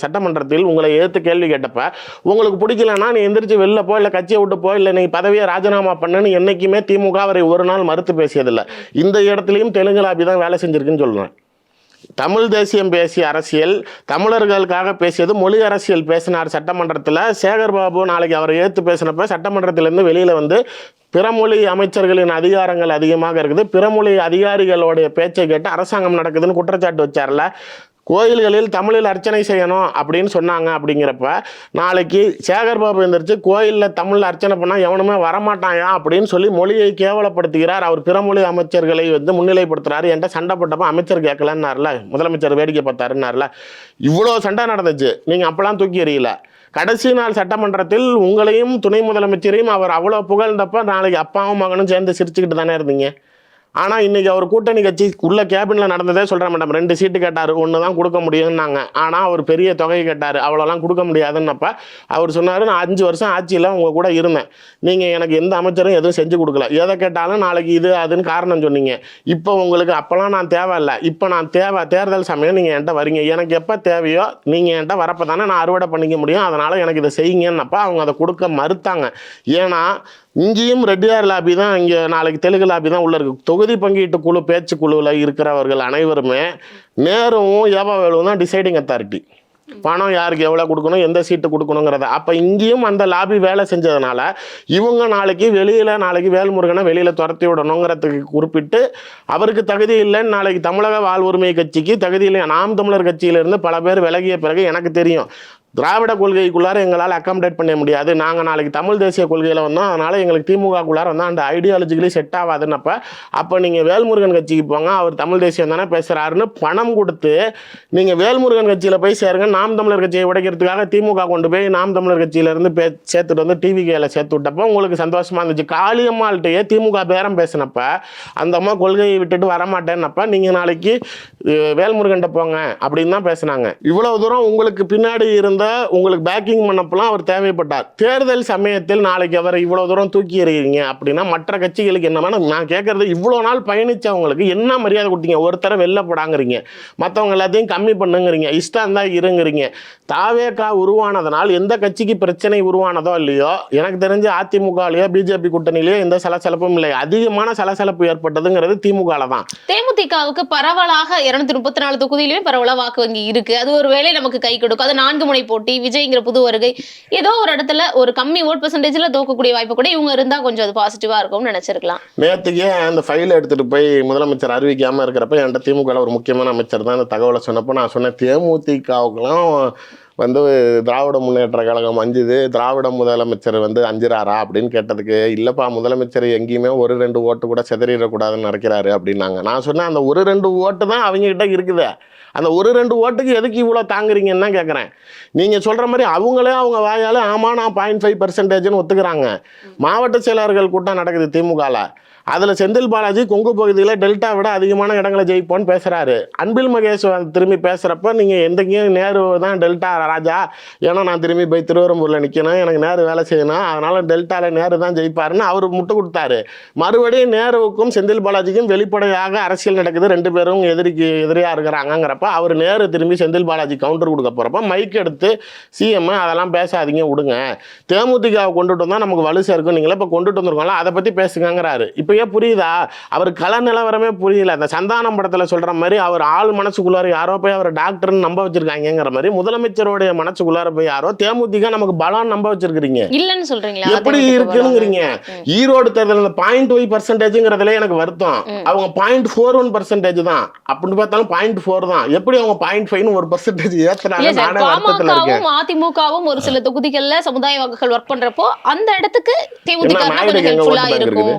சட்டமன்றத்தில் உங்களை ஏற்று கேள்வி கேட்டப்ப உங்களுக்கு பிடிக்கலன்னா நீ எந்திரிச்சு வெளில போ, இல்லை கட்சியை விட்டு போ, இல்லை நீ பதவியை ராஜினாமா பண்ணுன்னு என்றைக்குமே திமுக அவரை ஒரு நாள் மறுத்து பேசியதில்லை. இந்த இடத்துலையும் தெலுங்கு லாபி தான் வேலை செஞ்சிருக்குன்னு சொல்கிறேன். தமிழ் தேசியம் பேசிய அரசியல், தமிழர்களுக்காக பேசியது, மொழி அரசியல் பேசினார் சட்டமன்றத்தில். சேகர் பாபு நாளைக்கு அவரை ஏற்று பேசினப்ப சட்டமன்றத்திலேருந்து வெளியில் வந்து பிறமொழி அமைச்சர்களின் அதிகாரங்கள் அதிகமாக இருக்குது, பிறமொழி அதிகாரிகளுடைய பேச்சை கேட்டு அரசாங்கம் நடக்குதுன்னு குற்றச்சாட்டு வச்சார்ல. கோயில்களில் தமிழில் அர்ச்சனை செய்யணும் அப்படின்னு சொன்னாங்க. அப்படிங்கிறப்ப நாளைக்கு சேகர்பாபு எந்திரிச்சு கோயிலில் தமிழில் அர்ச்சனை பண்ணால் எவனுமே வரமாட்டாயா அப்படின்னு சொல்லி மொழியை கேவலப்படுத்துகிறார். அவர் பிறமொழி அமைச்சர்களை வந்து முன்னிலைப்படுத்துறாரு. என்கிட்ட சண்டை போட்டப்போ அமைச்சர் கேட்கலன்னார்ல, முதலமைச்சர் வேடிக்கை பார்த்தாருன்னார்ல. இவ்வளோ சண்டை நடந்துச்சு, நீங்கள் அப்போலாம் தூக்கி எறியல. கடைசி நாள் சட்டமன்றத்தில் உங்களையும் துணை முதலமைச்சரையும் அவர் அவ்வளோ புகழ்ந்தப்ப நாளைக்கு அப்பாவும் மகனும் சேர்ந்து சிரிச்சுக்கிட்டு தானே இருந்தீங்க. ஆனால் இன்றைக்கி அவர் கூட்டணி கட்சி உள்ள கேபினில் நடந்ததே சொல்கிறேன் மேடம். 2 சீட்டு கேட்டார், 1 தான் கொடுக்க முடியும்னாங்க. ஆனால் அவர் பெரிய தொகையை கேட்டார், அவ்வளோலாம் கொடுக்க முடியாதுன்னப்ப அவர் சொன்னார், நான் 5 வருஷம் ஆட்சியில் உங்கள் கூட இருந்தேன், நீங்கள் எனக்கு எந்த அமைச்சரும் எதுவும் செஞ்சு கொடுக்கல, எதை கேட்டாலும் நாளைக்கு இது அதுன்னு காரணம் சொன்னீங்க. இப்போ உங்களுக்கு அப்போல்லாம் நான் தேவையில்லை, இப்போ நான் தேர்தல் சமயம் நீங்கள் என்கிட்ட வரீங்க, எனக்கு எப்போ தேவையோ நீங்கள் என்கிட்ட வரப்போ தானே நான் அறுவடை பண்ணிக்க முடியும், அதனால் எனக்கு இதை செய்யுங்கன்னப்ப அவங்க அதை கொடுக்க மறுத்தாங்க. ஏன்னா இங்கேயும் ரெட்டியார் லாபி தான், இங்கே நாளைக்கு தெலுங்கு லாபி தான் உள்ள இருக்கு. தொகுதி பங்கீட்டு குழு பேச்சு குழுவில் இருக்கிறவர்கள் அனைவருமே நேருவும் ஏவாவேலுவும் தான் டிசைடிங் அத்தாரிட்டி. பணம் யாருக்கு எவ்வளோ கொடுக்கணும், எந்த சீட்டு கொடுக்கணுங்கிறத. அப்போ இங்கேயும் அந்த லாபி வேலை செஞ்சதுனால இவங்க நாளைக்கு வேல்முருகனை வெளியில் துரத்தி விடணுங்கிறதுக்கு குறிப்பிட்டு அவருக்கு தகுதி இல்லைன்னு நாளைக்கு தமிழக வாழ்வுரிமை கட்சிக்கு தகுதி இல்லை. நாம் தமிழர் கட்சியிலிருந்து பல பேர் விலகிய பிறகு எனக்கு தெரியும் திராவிட கொள்கைக்குள்ளார எங்களால் அக்காமடேட் பண்ண முடியாது, நாங்கள் நாளைக்கு தமிழ் தேசிய கொள்கையில் வந்தோம், அதனால் எங்களுக்கு திமுகக்குள்ளார வந்தால் அந்த ஐடியாலஜிக்கலி செட் ஆகாதுன்னப்ப அப்போ நீங்கள் வேல்முருகன் கட்சிக்கு போங்க, அவர் தமிழ் தேசியம் தானே பேசுகிறாருன்னு பணம் கொடுத்து நீங்கள் வேல்முருகன் கட்சியில் போய் சேருங்க. நாம் தமிழர் கட்சியை உடைக்கிறதுக்காக திமுக கொண்டு போய் நாம் தமிழர் கட்சியிலேருந்து சேர்த்துட்டு வந்து டிவிகேல சேர்த்து விட்டப்போ உங்களுக்கு சந்தோஷமாக இருந்துச்சு. காளியம்மாள்கிட்டயே திமுக பேரம் பேசினப்ப அந்த அம்மா கொள்கையை விட்டுட்டு வரமாட்டேன்னப்ப நீங்கள் நாளைக்கு வேல்முருகன்ட்ட போங்க அப்படின்னு தான் பேசினாங்க. இவ்வளவு தூரம் உங்களுக்கு பின்னாடி இருந்த உங்களுக்கு பேக்கிங் பண்ணப்பெல்லாம் அவர் தேவைப்பட்டார். தேர்தல் சமயத்தில் நாளைக்கு அவரை இவ்வளவு தூரம் தூக்கி எறிகிறீங்க அப்படின்னா மற்ற கட்சிகளுக்கு என்ன? நான் கேட்கறது, இவ்வளவு நாள் பயணிச்சவங்களுக்கு என்ன மரியாதை கொடுத்தீங்க? ஒருத்தர வெளில போடாங்கிறீங்க, மற்றவங்க எல்லாத்தையும் கம்மி பண்ணுங்கிறீங்க, இஷ்டம் தான் இருங்கிறீங்க. தாவேகா உருவானதனால் எந்த கட்சிக்கு பிரச்சனை உருவானதோ இல்லையோ, எனக்கு தெரிஞ்சு அதிமுகலையோ பிஜேபி கூட்டணியிலேயோ எந்த சலசலப்பும் இல்லை. அதிகமான சலசலப்பு ஏற்பட்டதுங்கிறது திமுகல தான். தேமுதிகவுக்கு பரவலாக 234 தொகுதியிலுமே பரவலா வாக்கு வங்கி இருக்கு. அது ஒரு வேளை நமக்கு கை கொடுக்கும். அது 4 முனை போட்டி, விஜய்ங்கிற புது வருகை, ஏதோ ஒரு இடத்துல ஒரு கம்மி ஓட் பெர்சன்டேஜ்ல தோக்கக்கூடிய வாய்ப்பு கூட இவங்க இருந்தா கொஞ்சம் அது பாசிட்டிவா இருக்கும்னு நினைச்சிருக்கலாம். நேற்றுக்கே அந்த ஃபைலை எடுத்துட்டு போய் முதலமைச்சர் அறிவிக்காம இருக்கிறப்ப என்கிட்ட திமுக ஒரு முக்கியமான அமைச்சர் தான் இந்த தகவலை சொன்னப்போ நான் சொன்னேன், தேமுதிகவுக்கெல்லாம் திராவிட முன்னேற்ற கழகம் அஞ்சுது, திராவிட முதலமைச்சர் அஞ்சுறாரா அப்படின்னு கேட்டதுக்கு, இல்லைப்பா முதலமைச்சர் எங்கேயுமே 1-2 ஓட்டு கூட செதறிடக்கூடாதுன்னு நினைக்கிறாரு அப்படின்னாங்க. நான் சொன்னேன், அந்த 1-2 ஓட்டு தான் அவங்ககிட்ட இருக்குது, அந்த 1-2 ஓட்டுக்கு எதுக்கு இவ்வளோ தாங்குறீங்கன்னு தான் கேட்குறேன். நீங்கள் சொல்கிற மாதிரி அவங்களே அவங்க வாயால் ஆமாம் நான் 0.5% ஒத்துக்கிறாங்க. மாவட்ட செயலாளர்கள் கூட்டம் நடக்குது திமுகவில், அதில் செந்தில் பாலாஜி கொங்கு பகுதியில் டெல்டா விட அதிகமான இடங்களை ஜெயிப்போன்னு பேசுகிறாரு. அன்பில் மகேஷ் திரும்பி பேசுகிறப்ப நீங்கள் எந்தக்கையும் நேரு தான் டெல்டா ராஜா, ஏன்னா நான் திரும்பி போய் திருவரம்பூரில் நிற்கணும், எனக்கு நேரு வேலை செய்யணும், அதனால் டெல்டாவில் நேரு தான் ஜெயிப்பாருன்னு அவர் முட்டு கொடுத்தாரு. மறுபடியும் நேருவுக்கும் செந்தில் பாலாஜிக்கும் வெளிப்படையாக அரசியல் நடக்குது, 2 பேரும் எதிரியாக இருக்கிறாங்கிறப்ப அவர் நேரு திரும்பி செந்தில் பாலாஜி கவுண்டர் கொடுக்க போகிறப்ப மைக் எடுத்து சிஎம் அதெல்லாம் பேசாதீங்க விடுங்க, தேமுதிகவை கொண்டுட்டு வந்தால் நமக்கு வலு சேர்க்கும், நீங்களே இப்போ கொண்டுட்டு வந்துருக்கோம்ல அதை பற்றி பேசுங்கிறாரு. இப்போயே புரியுதா? அவர் கள நிலவரமே புரியல. அந்த சந்தானம் படத்தில் சொல்கிற மாதிரி அவர் ஆள் மனசுக்குள்ளார யாரோ போய் அவர் டாக்டர்னு நம்ப வச்சிருக்காங்கிற மாதிரி முதலமைச்சருடைய மனசுக்குள்ளார போய் யாரோ தேமுதிக நமக்கு பலம் நம்ப வச்சிருக்கிறீங்க. இல்லன்னு சொல்றீங்களா? எப்படி இருக்குங்கிறீங்க? ஈரோடு தேர்தல் 0.5%ங்கிறதுல எனக்கு வருத்தம். அவங்க 0.41% தான், அப்படின்னு பார்த்தாலும் 0.4 தான். எப்படி அவங்க 0.5ன்னு 1% ஏத்துறாங்க? நானே வருத்தத்தில் இருக்கேன். அதிமுகவும் ஒரு சில தொகுதிகள்ல சமுதாய வாக்குகள் ஒர்க் பண்றப்போ அந்த இடத்துக்கு தேமுதிக இருக்கும்.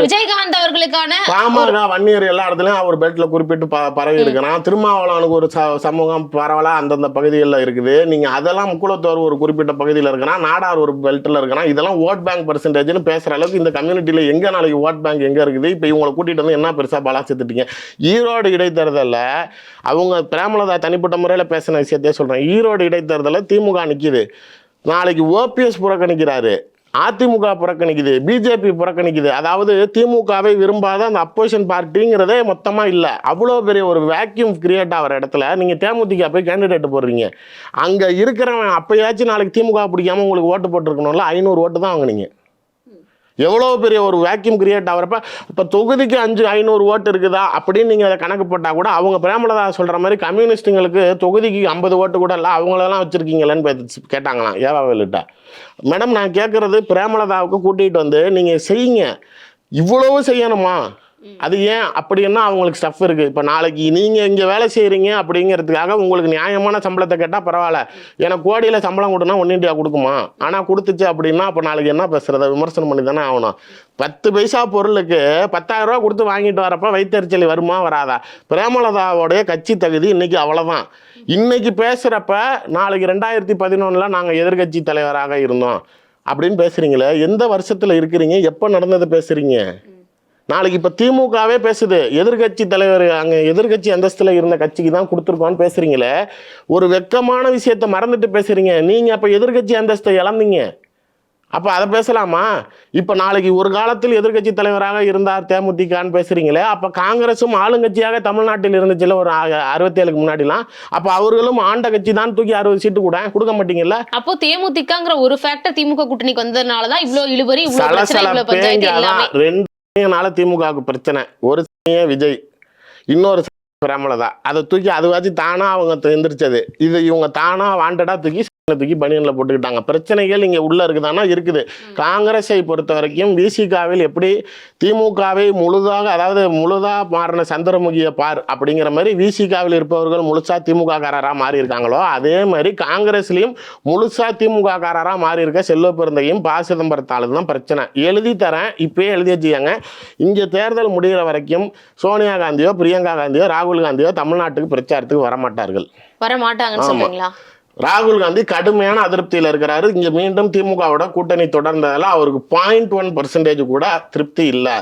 விஜயகாந்த் அவர்களுக்கான பாமக வன்னியர் எல்லா இடத்துலயும் அவர் பெல்ட்ல குறிப்பிட்டு பரவி இருக்கிறான். திருமாவளவனுக்கு ஒரு சமூகம் பரவலா அந்தந்த பகுதிகளில் இருக்குது. நீங்க அதெல்லாம் முக்குளத்தோர் ஒரு குறிப்பிட்ட பகுதியில் இருக்கிறான், நாடார் ஒரு பெல்ட்ல இருக்கிறான். இதெல்லாம் ஓட் பேங்க் பெர்சன்டேஜ்னு பேசுற அளவுக்கு இந்த கம்யூனிட்டியில எங்க நாளைக்கு ஓட் பேங்க் எங்க இருக்குது? இப்ப இவங்களை கூட்டிட்டு வந்து என்ன பெருசா பலா சேர்த்துட்டீங்க? ஈரோடு இடைத்தேர்தலில் அவங்க பிரேமலதா தனிப்பட்ட முறையில் பேசின விஷயத்தையே சொல்றேன். ஈரோடு இடைத்தேர்தலில் திமுக நிக்குது, நாளைக்கு ஓபிஎஸ் புறக்கணிக்கிறாரு, அதிமுக புறக்கணிக்குது, பிஜேபி புறக்கணிக்குது. அதாவது திமுகவை விரும்பாத அந்த அப்போசிஷன் பார்ட்டிங்கிறதே மொத்தமாக இல்லை. அவ்வளோ பெரிய ஒரு வேக்யூம் கிரியேட் ஆகிற இடத்துல நீங்கள் தேமுதிக போய் கேண்டிடேட் போடுறீங்க. அங்கே இருக்கிறவன் அப்போயாச்சும் நாளைக்கு திமுக பிடிக்காம உங்களுக்கு ஓட்டு போட்டுருக்கணும்ல, 500 ஓட்டு தான் வாங்கினீங்க. எவ்வளோ பெரிய ஒரு வேக்யூம் கிரியேட் ஆகிறப்ப இப்போ தொகுதிக்கு 500 ஓட்டு இருக்குதா அப்படின்னு நீங்கள் அதை கணக்கு போட்டால் கூட அவங்க பிரேமலதா சொல்கிற மாதிரி கம்யூனிஸ்ட்டுங்களுக்கு தொகுதிக்கு 50 ஓட்டு கூட இல்லை, அவங்களெல்லாம் வச்சுருக்கீங்களேன்னு கேட்டாங்களாம் ஏவாவேலுட்ட. மேடம் நான் கேட்குறது, பிரேமலதாவுக்கு கூட்டிகிட்டு வந்து நீங்கள் செய்யுங்க, இவ்வளவு செய்யணுமா? அது ஏன் அப்படின்னா அவங்களுக்கு ஸ்டஃப் இருக்குது. இப்போ நாளைக்கு நீங்கள் இங்கே வேலை செய்கிறீங்க அப்படிங்கிறதுக்காக உங்களுக்கு நியாயமான சம்பளத்தை கேட்டால் பரவாயில்ல, எனக்கு கோடியில் சம்பளம் கொடுனா 1 இண்டியா கொடுக்குமா? ஆனால் கொடுத்துச்சு அப்படின்னா அப்போ நாளைக்கு என்ன பேசுகிறத விமர்சனம் பண்ணி தானே ஆகணும். 10 பைசா பொருளுக்கு 10,000 ரூபா கொடுத்து வாங்கிட்டு வரப்போ வைத்தறிச்சல் வருமா வராதா? பிரேமலதாவோடைய கட்சி தகுதி இன்னைக்கு அவ்வளோதான். இன்னைக்கு பேசுகிறப்ப நாளைக்கு 2011 நாங்கள் எதிர்கட்சி தலைவராக இருந்தோம் அப்படின்னு பேசுகிறீங்களே, எந்த வருஷத்தில் இருக்கிறீங்க? எப்போ நடந்ததை பேசுகிறீங்க? நாளைக்கு இப்போ திமுகவே பேசுது, எதிர்கட்சி தலைவர் அங்கே எதிர்கட்சி அந்தஸ்தில் இருந்த கட்சிக்கு தான் கொடுத்துருக்கோன்னு பேசுகிறீங்களே, ஒரு வெக்கமான விஷயத்தை மறந்துட்டு பேசுகிறீங்க. நீங்கள் அப்போ எதிர்கட்சி அந்தஸ்தை இழந்தீங்க, அப்போ அதை பேசலாமா? இப்போ நாளைக்கு ஒரு காலத்தில் எதிர்கட்சி தலைவராக இருந்தார் தேமுதிகன்னு பேசுகிறீங்களே, அப்போ காங்கிரஸும் ஆளுங்கட்சியாக தமிழ்நாட்டில் இருந்துச்சுல ஒரு 67க்கு முன்னாடிலாம், அப்போ அவர்களும் ஆண்ட கட்சி தான், தூக்கி 60 சீட்டு கூட கொடுக்க மாட்டீங்கல்ல? அப்போ தேமுதிகங்கிற ஒரு ஃபேக்டர் திமுக கூட்டணிக்கு வந்ததுனால தான் இவ்வளோ இழுபறி, இவ்வளோ பிரச்சனை, இவ்வளோ பஞ்சாயத்து எல்லாமே. 2 திமுகவுக்கு பிரச்சனை. ஒரு விஜய், இன்னொரு பிரேமலதா. அதை தூக்கி அதுவாச்சும் தானா அவங்க எந்திரிச்சது. இது இவங்க தானா வாண்டடா தூக்கி தூக்கி பனியன்ல போட்டுக்கிட்டாங்க. பிரச்சனைகள் இங்க உள்ள இருக்குதானா இருக்குது. காங்கிரஸை பொறுத்த வரைக்கும் விசிகாவில் எப்படி திமுகவை முழுதாக, அதாவது முழுதா மாறின சந்திரமுகிய பார் அப்படிங்கிற மாதிரி விசிகாவில் இருப்பவர்கள் முழுசா திமுக காரரா மாறி இருக்காங்களோ, அதே மாதிரி காங்கிரஸ்லயும் முழுசா திமுக காரரா மாறி இருக்க செல்வ பெருந்தையும் ப. சிதம்பரத்தாலும் தான் பிரச்சனை. எழுதி தரேன், இப்பயே எழுதி வச்சுக்கோங்க. இங்க தேர்தல் முடிகிற வரைக்கும் சோனியா காந்தியோ பிரியங்கா காந்தியோ ராகுல் காந்தியோ தமிழ்நாட்டுக்கு பிரச்சாரத்துக்கு வரமாட்டார்கள். வரமாட்டாங்கன்னு சொல்றீங்களா? ராகுல் காந்தி கடுமையான அதிருப்தியில் இருக்கிறாரு. இங்க மீண்டும் திமுகவோட கூட்டணி தொடர்ந்ததால அவருக்கு 0.1% கூட திருப்தி இல்லை.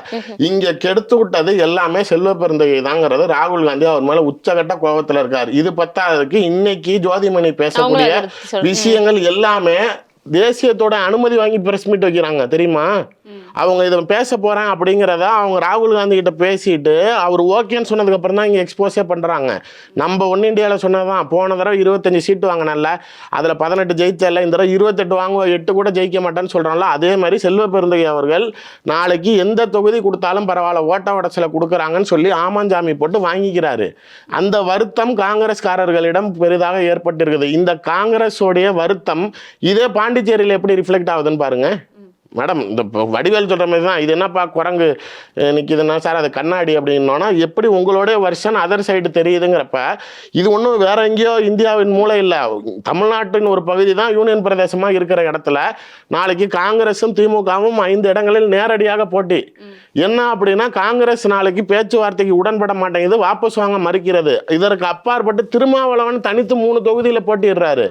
இங்க கெடுத்து விட்டது எல்லாமே செல்வ பெருந்தகை தாங்கிறது ராகுல் காந்தி அவர் மேல உச்சகட்ட கோபத்துல இருக்காரு. இது பத்தாததுக்கு இன்னைக்கு ஜோதிமணி பேசக்கூடிய விஷயங்கள் எல்லாமே தேசியத்தோட அனுமதி வாங்கி பிரஸ் மீட் வைக்கிறாங்க தெரியுமா? அவங்க இதை பேச போறேன் அப்படிங்கிறத அவங்க ராகுல் காந்தி கிட்ட பேசிட்டு அவர் ஓகேன்னு சொன்னதுக்கு அப்புறம் தான் இங்க எக்ஸ்போஸே பண்றாங்க. நம்ம ஒன் இண்டியாவில் சொன்னதான், போன தடவை 25 சீட்டு வாங்கினல, அதுல 18 ஜெயிச்சல, இந்த தடவை 28 வாங்குவோம், 8 கூட ஜெயிக்க மாட்டேன்னு சொல்றாங்களா. அதே மாதிரி செல்வ பெருந்தகை அவர்கள் நாளைக்கு எந்த தொகுதி கொடுத்தாலும் பரவாயில்ல ஓட்ட உடச்சல கொடுக்குறாங்கன்னு சொல்லி ஆமாஞ்சாமி போட்டு வாங்கிக்கிறாரு. அந்த வருத்தம் காங்கிரஸ்காரர்களிடம் பெரிதாக ஏற்பட்டிருக்குது. இந்த காங்கிரஸோடைய வருத்தம் இதே பாண்டிச்சேரியில் எப்படி ரிஃப்ளெக்ட் ஆகுதுன்னு பாருங்க மேடம். இந்த வடிவேல் சொல்கிற மாதிரி தான், இது என்னப்பா குரங்கு நிற்கிதுன்னா சார் அது கண்ணாடி அப்படின்னோன்னா எப்படி உங்களுடைய வருஷன் அதர் சைடு தெரியுதுங்கிறப்ப இது ஒன்றும் வேற எங்கேயோ இந்தியாவின் மூளை இல்லை, தமிழ்நாட்டின் ஒரு பகுதி தான் யூனியன் பிரதேசமாக இருக்கிற இடத்துல நாளைக்கு காங்கிரஸும் திமுகவும் 5 இடங்களில் நேரடியாக போட்டி. என்ன அப்படின்னா காங்கிரஸ் நாளைக்கு பேச்சுவார்த்தைக்கு உடன்பட மாட்டேங்குது, வாபஸ் வாங்க மறுக்கிறது. இதற்கு அப்பாற்பட்டு திருமாவளவன் தனித்து 3 தொகுதியில் போட்டிடுறாரு.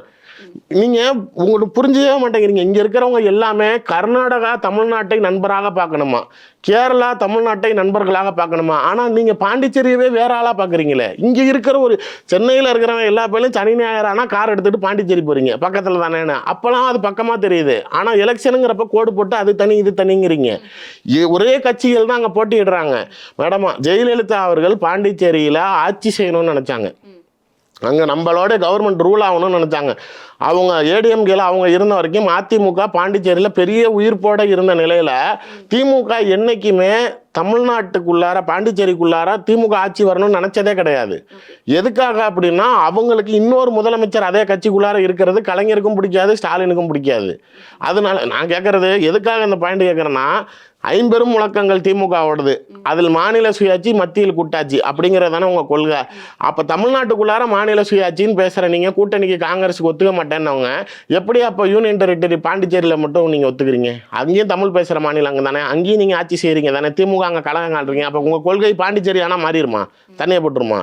நீங்க உங்களுக்கு புரிஞ்சவே மாட்டேங்கிறீங்க. இங்க இருக்கிறவங்க எல்லாமே கர்நாடகா தமிழ்நாட்டை நண்பராக பார்க்கணுமா, கேரளா தமிழ்நாட்டை நண்பர்களாக பார்க்கணுமா, ஆனா நீங்க பாண்டிச்சேரியவே வேற ஆளா பாக்குறீங்களே. இங்க இருக்கிற ஒரு சென்னையில இருக்கிறவங்க எல்லா பேரும் சனி ஞாயிறானா கார் எடுத்துட்டு பாண்டிச்சேரி போறீங்க, பக்கத்துல தானே, அப்பெல்லாம் அது பக்கமா தெரியுது. ஆனா எலெக்ஷனுங்கிறப்ப கோடு போட்டு அது தனி இது தனிங்கிறீங்க. ஒரே கட்சிகள் தான் அங்க போட்டிடுறாங்க. மேடமா ஜெயலலிதா அவர்கள் பாண்டிச்சேரியில ஆட்சி செய்யணும்னு நினைச்சாங்க. அங்கே நம்மளோட கவர்மெண்ட் ரூல் ஆகணும்னு நினச்சாங்க. அவங்க ஏடிஎம்கேல அவங்க இருந்த வரைக்கும் அதிமுக பாண்டிச்சேரியில் பெரிய உயிர்ப்போட இருந்த நிலையில் திமுக என்றைக்குமே தமிழ்நாட்டுக்குள்ளார பாண்டிச்சேரிக்குள்ளார திமுக ஆட்சி வரணும்னு நினச்சதே கிடையாது. எதுக்காக அப்படின்னா அவங்களுக்கு இன்னொரு முதலமைச்சர் அதே கட்சிக்குள்ளார இருக்கிறது கலைஞருக்கும் பிடிக்காது, ஸ்டாலினுக்கும் பிடிக்காது. அதனால நான் கேட்குறது எதுக்காக இந்த பாயிண்ட் கேட்குறேன்னா, 50 முழக்கங்கள் திமுகவோடது, அதில் மாநில சுயாட்சி மத்தியில் கூட்டாட்சி அப்படிங்கிறது தானே உங்கள் கொள்கை. அப்போ தமிழ்நாட்டுக்குள்ளார மாநில சுயாட்சின்னு பேசுகிற நீங்கள் கூட்டணிக்கு காங்கிரஸுக்கு ஒத்துக்க மாட்டேன்னவங்க எப்படி அப்போ யூனியன் டெரிட்டரி பாண்டிச்சேரியில் மட்டும் நீங்கள் ஒத்துக்கிறீங்க? அங்கேயும் தமிழ் பேசுகிற மாநிலம் அங்கே தானே, அங்கேயும் நீங்கள் ஆட்சி செய்கிறீங்க தானே, திமுக அங்கே கலகம் காட்டுறீங்க. அப்போ உங்கள் கொள்கை பாண்டிச்சேரி ஆனால் மாறிடுமா, தனியாக போட்டுருமா?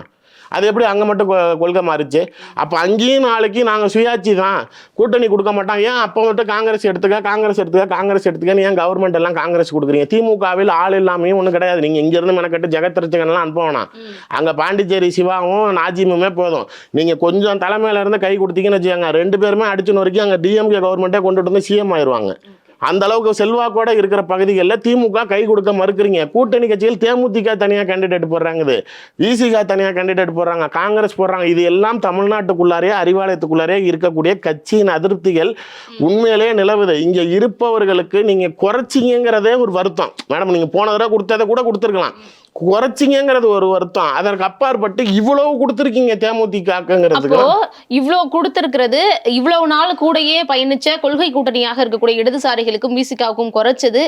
அது எப்படி அங்கே மட்டும் கொள்கை மாறிச்சு? அப்போ அங்கேயும் நாளைக்கு நாங்கள் சுயாட்சி தான், கூட்டணி கொடுக்க மாட்டோம், ஏன் அப்போ மட்டும் காங்கிரஸ் எடுத்துக்க ஏன் கவர்மெண்ட் எல்லாம் காங்கிரஸ் கொடுக்குறீங்க? திமுகவில் ஆள் இல்லாமையும் ஒன்றும் கிடையாது. நீங்கள் இங்கேருந்து மெனக்கட்டு ஜெகத்ரட்சகன்லாம் அனுப்பவேணாம். அங்கே பாண்டிச்சேரி சிவாவும் நாஜிமுமே போதும். நீங்கள் கொஞ்சம் தலைமையில இருந்து கை கொடுத்தீங்கன்னு வச்சுக்கோங்க, 2 பேருமே அடிச்சு நொறுக்கி அங்கே டிஎம்கே கவர்மெண்ட்டே கொண்டுட்டு வந்து சிஎம் ஆயிடுவாங்க. அந்த அளவுக்கு செல்வாக்கோட இருக்கிற பகுதிகளில் திமுக கை கொடுக்க மறுக்கிறீங்க. கூட்டணி கட்சிகள் தேமுதிக தனியாக கேண்டிடேட் போடுறாங்க, விசிக தனியாக கேண்டிடேட் போடுறாங்க, காங்கிரஸ் போடுறாங்க. இது எல்லாம் தமிழ்நாட்டுக்குள்ளாரே அறிவாலயத்துக்குள்ளாரே இருக்கக்கூடிய கட்சியின் அதிருப்திகள் உண்மையிலேயே நிலவுது. இங்கே இருப்பவர்களுக்கு நீங்கள் குறைச்சிங்கிறதே ஒரு வருத்தம். மேடம் நீங்கள் போன தடவை கொடுத்ததை கூட கொடுத்துருக்கலாம், குறைச்சிங்கிறது ஒரு வருத்தம். அதற்கு அப்பாற்பட்டு இவ்வளவு கொடுத்துருக்கீங்க தேமுதிகங்கிறதுக்கு. இவ்வளவு கொடுத்திருக்கிறது இவ்வளவு நாள் கூடயே பயணிச்ச கொள்கை கூட்டணியாக இருக்கக்கூடிய இடதுசாரிகளுக்கும் விசிகாவுக்கும் குறைச்சது.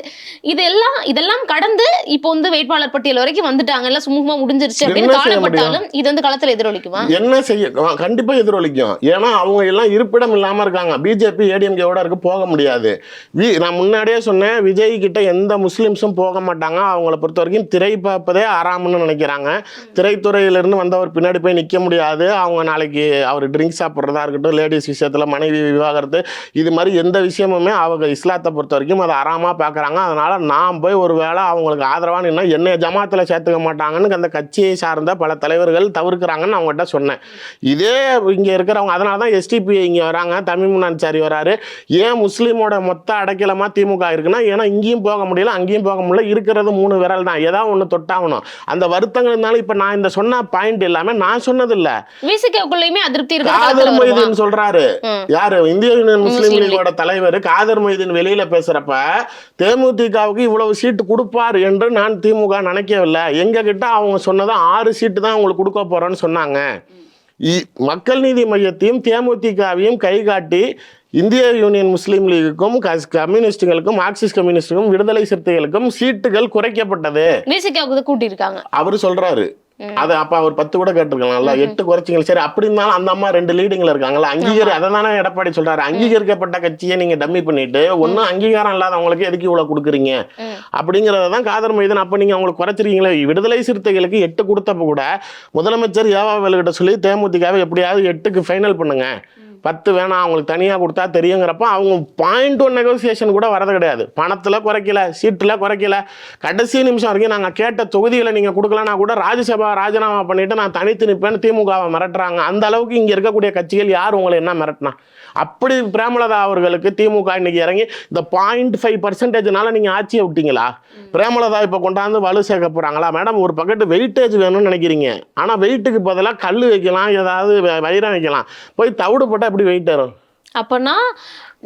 இதெல்லாம் கடந்து இப்போ வந்து வேட்பாளர் பட்டியல் வரைக்கும் வந்துட்டாங்க, எல்லாம் சுமூகமா முடிஞ்சிருச்சு அப்படின்னு காணப்பட்டாலும் இது வந்து களத்துல எதிரொலிக்குமா? என்ன செய்ய? கண்டிப்பா எதிரொலிக்கும். ஏன்னா அவங்க எல்லாம் இருப்பிடம் இல்லாம இருக்காங்க. பிஜேபி ஏடிஎம்கேவோட இருக்கு, போக முடியாது. நான் முன்னாடியே சொன்னேன், விஜய் கிட்ட எந்த முஸ்லிம்ஸும் போக மாட்டாங்க. அவங்கள பொறுத்த வரைக்கும் திரை பார்ப்பதே ஆறாமன்னு நினைக்கிறாங்க. திரைத்துறையிலிருந்து வந்தவர் பின்னாடி போய் நிற்க முடியாது. அவங்க நாளைக்கு அவர் ட்ரிங்க்ஸ் சாப்பிட்றதா இருக்கட்டும், லேடிஸ் விஷயத்தில் மனைவி விவாகரத்து, இது மாதிரி எந்த விஷயமுமே அவங்க இஸ்லாத்தை பொறுத்த வரைக்கும் அதை ஆறாமல் பார்க்குறாங்க. அதனால் நான் போய் ஒரு வேளை அவங்களுக்கு ஆதரவான இன்னும் என்னை ஜமாத்தில் சேர்த்துக்க மாட்டாங்கன்னு அந்த கட்சியை சார்ந்த பல தலைவர்கள் தவிர்க்கிறாங்கன்னு அவங்ககிட்ட சொன்னேன். இதே இங்கே இருக்கிறவங்க அதனால தான் எஸ்டிபி இங்கே வராங்க, தமிழ் அன்சாரி வராரு. ஏன் முஸ்லீமோட மொத்த அடைக்கலமாக திமுக இருக்குன்னா, ஏன்னா இங்கேயும் போக முடியல அங்கேயும் போக முடியல, இருக்கிறது 3 விரல் தான், ஏதாவது ஒன்று தொட்டாகணும். அந்த வருத்தங்கள் இருந்தாலும் இப்ப நான் இந்த சொன்ன பாயிண்ட் எல்லாமே நான் சொன்னது இல்ல, விசிகக்குள்ளேயுமே அதிருப்தி இருக்கு. காதர் மொய்தீன் சொல்றாரு, யாரு இந்திய யூனியன் முஸ்லீம் லீகோட தலைவர் காதர் மொய்தீன் வெளியில பேசுறப்ப தேமுதிகவுக்கு இவ்வளவு சீட்டு கொடுப்பார் என்று நான் திமுக நினைக்கவில்லை. எங்க கிட்ட அவங்க சொன்னது 6 சீட்டு தான் உங்களுக்கு கொடுக்க போறோன்னு சொன்னாங்க. மக்கள் நீதி மையத்தையும் தேமுதிகவையும் கை காட்டி இந்திய யூனியன் முஸ்லீம் லீகுக்கும் கம்யூனிஸ்டுகளுக்கும் மார்க்சிஸ்ட் கம்யூனிஸ்டுக்கும் விடுதலை சிறுத்தைகளுக்கும் சீட்டுகள் குறைக்கப்பட்டது. கூட்டியிருக்காங்க அவரு சொல்றாரு. அது அப்ப அவர் 10 கூட கேட்டிருக்கலாம்ல, 8 குறைச்சிங்க. சரி, அப்படி இருந்தாலும் அந்த அம்மா 2 லீடிங்ல இருக்காங்கல்ல, அதை தானே எடப்பாடி சொல்றாரு. அங்கீகரிக்கப்பட்ட கட்சியை நீங்க டம்மி பண்ணிட்டு ஒன்னும் அங்கீகாரம் இல்லாதவங்களுக்கு எதுக்கு இவ்வளவு கொடுக்குறீங்க அப்படிங்கறதான் காதர் மைதன். அப்ப நீங்க அவங்களுக்கு குறைச்சிருக்கீங்களே. விடுதலை சிறுத்தைகளுக்கு 8 கொடுத்தப்ப கூட முதலமைச்சர் ஏவாவேலுகிட்ட சொல்லி தேமுதிகவை எப்படியாவது 8க்கு ஃபைனல் பண்ணுங்க, 10 வேணாம், அவங்களுக்கு தனியாக கொடுத்தா தெரியுங்கிறப்ப அவங்க 0.1 நெகோசியேஷன் கூட வரது கிடையாது. பணத்தில் குறைக்கல, சீட்டில் குறைக்கல. கடைசி நிமிஷம் வரைக்கும் நாங்கள் கேட்ட தொகுதிகளை நீங்கள் கொடுக்கலன்னா கூட ராஜ்யசபா ராஜினாமா பண்ணிட்டு நான் தனித்து நிற்பேன்னு திமுகவை மிரட்டுறாங்க. அந்த அளவுக்கு இங்கே இருக்கக்கூடிய கட்சிகள் யார் உங்களை என்ன மிரட்டினா? அப்படி பிரேமலதா அவர்களுக்கு திமுக இன்னைக்கு இறங்கி இந்த 0.5%னால நீங்கள் ஆட்சியை விட்டீங்களா? பிரேமலதா இப்போ கொண்டாந்து வலு சேர்க்க போகிறாங்களா? மேடம், ஒரு பக்கெட்டு வெயிட்டேஜ் வேணும்னு நினைக்கிறீங்க, ஆனால் வெயிட்டுக்கு பதிலாக கல் வைக்கலாம், ஏதாவது வைரம் வைக்கலாம். போய் தவிடு போட்டால் எப்படி வெயிட் வரும்? அப்போனா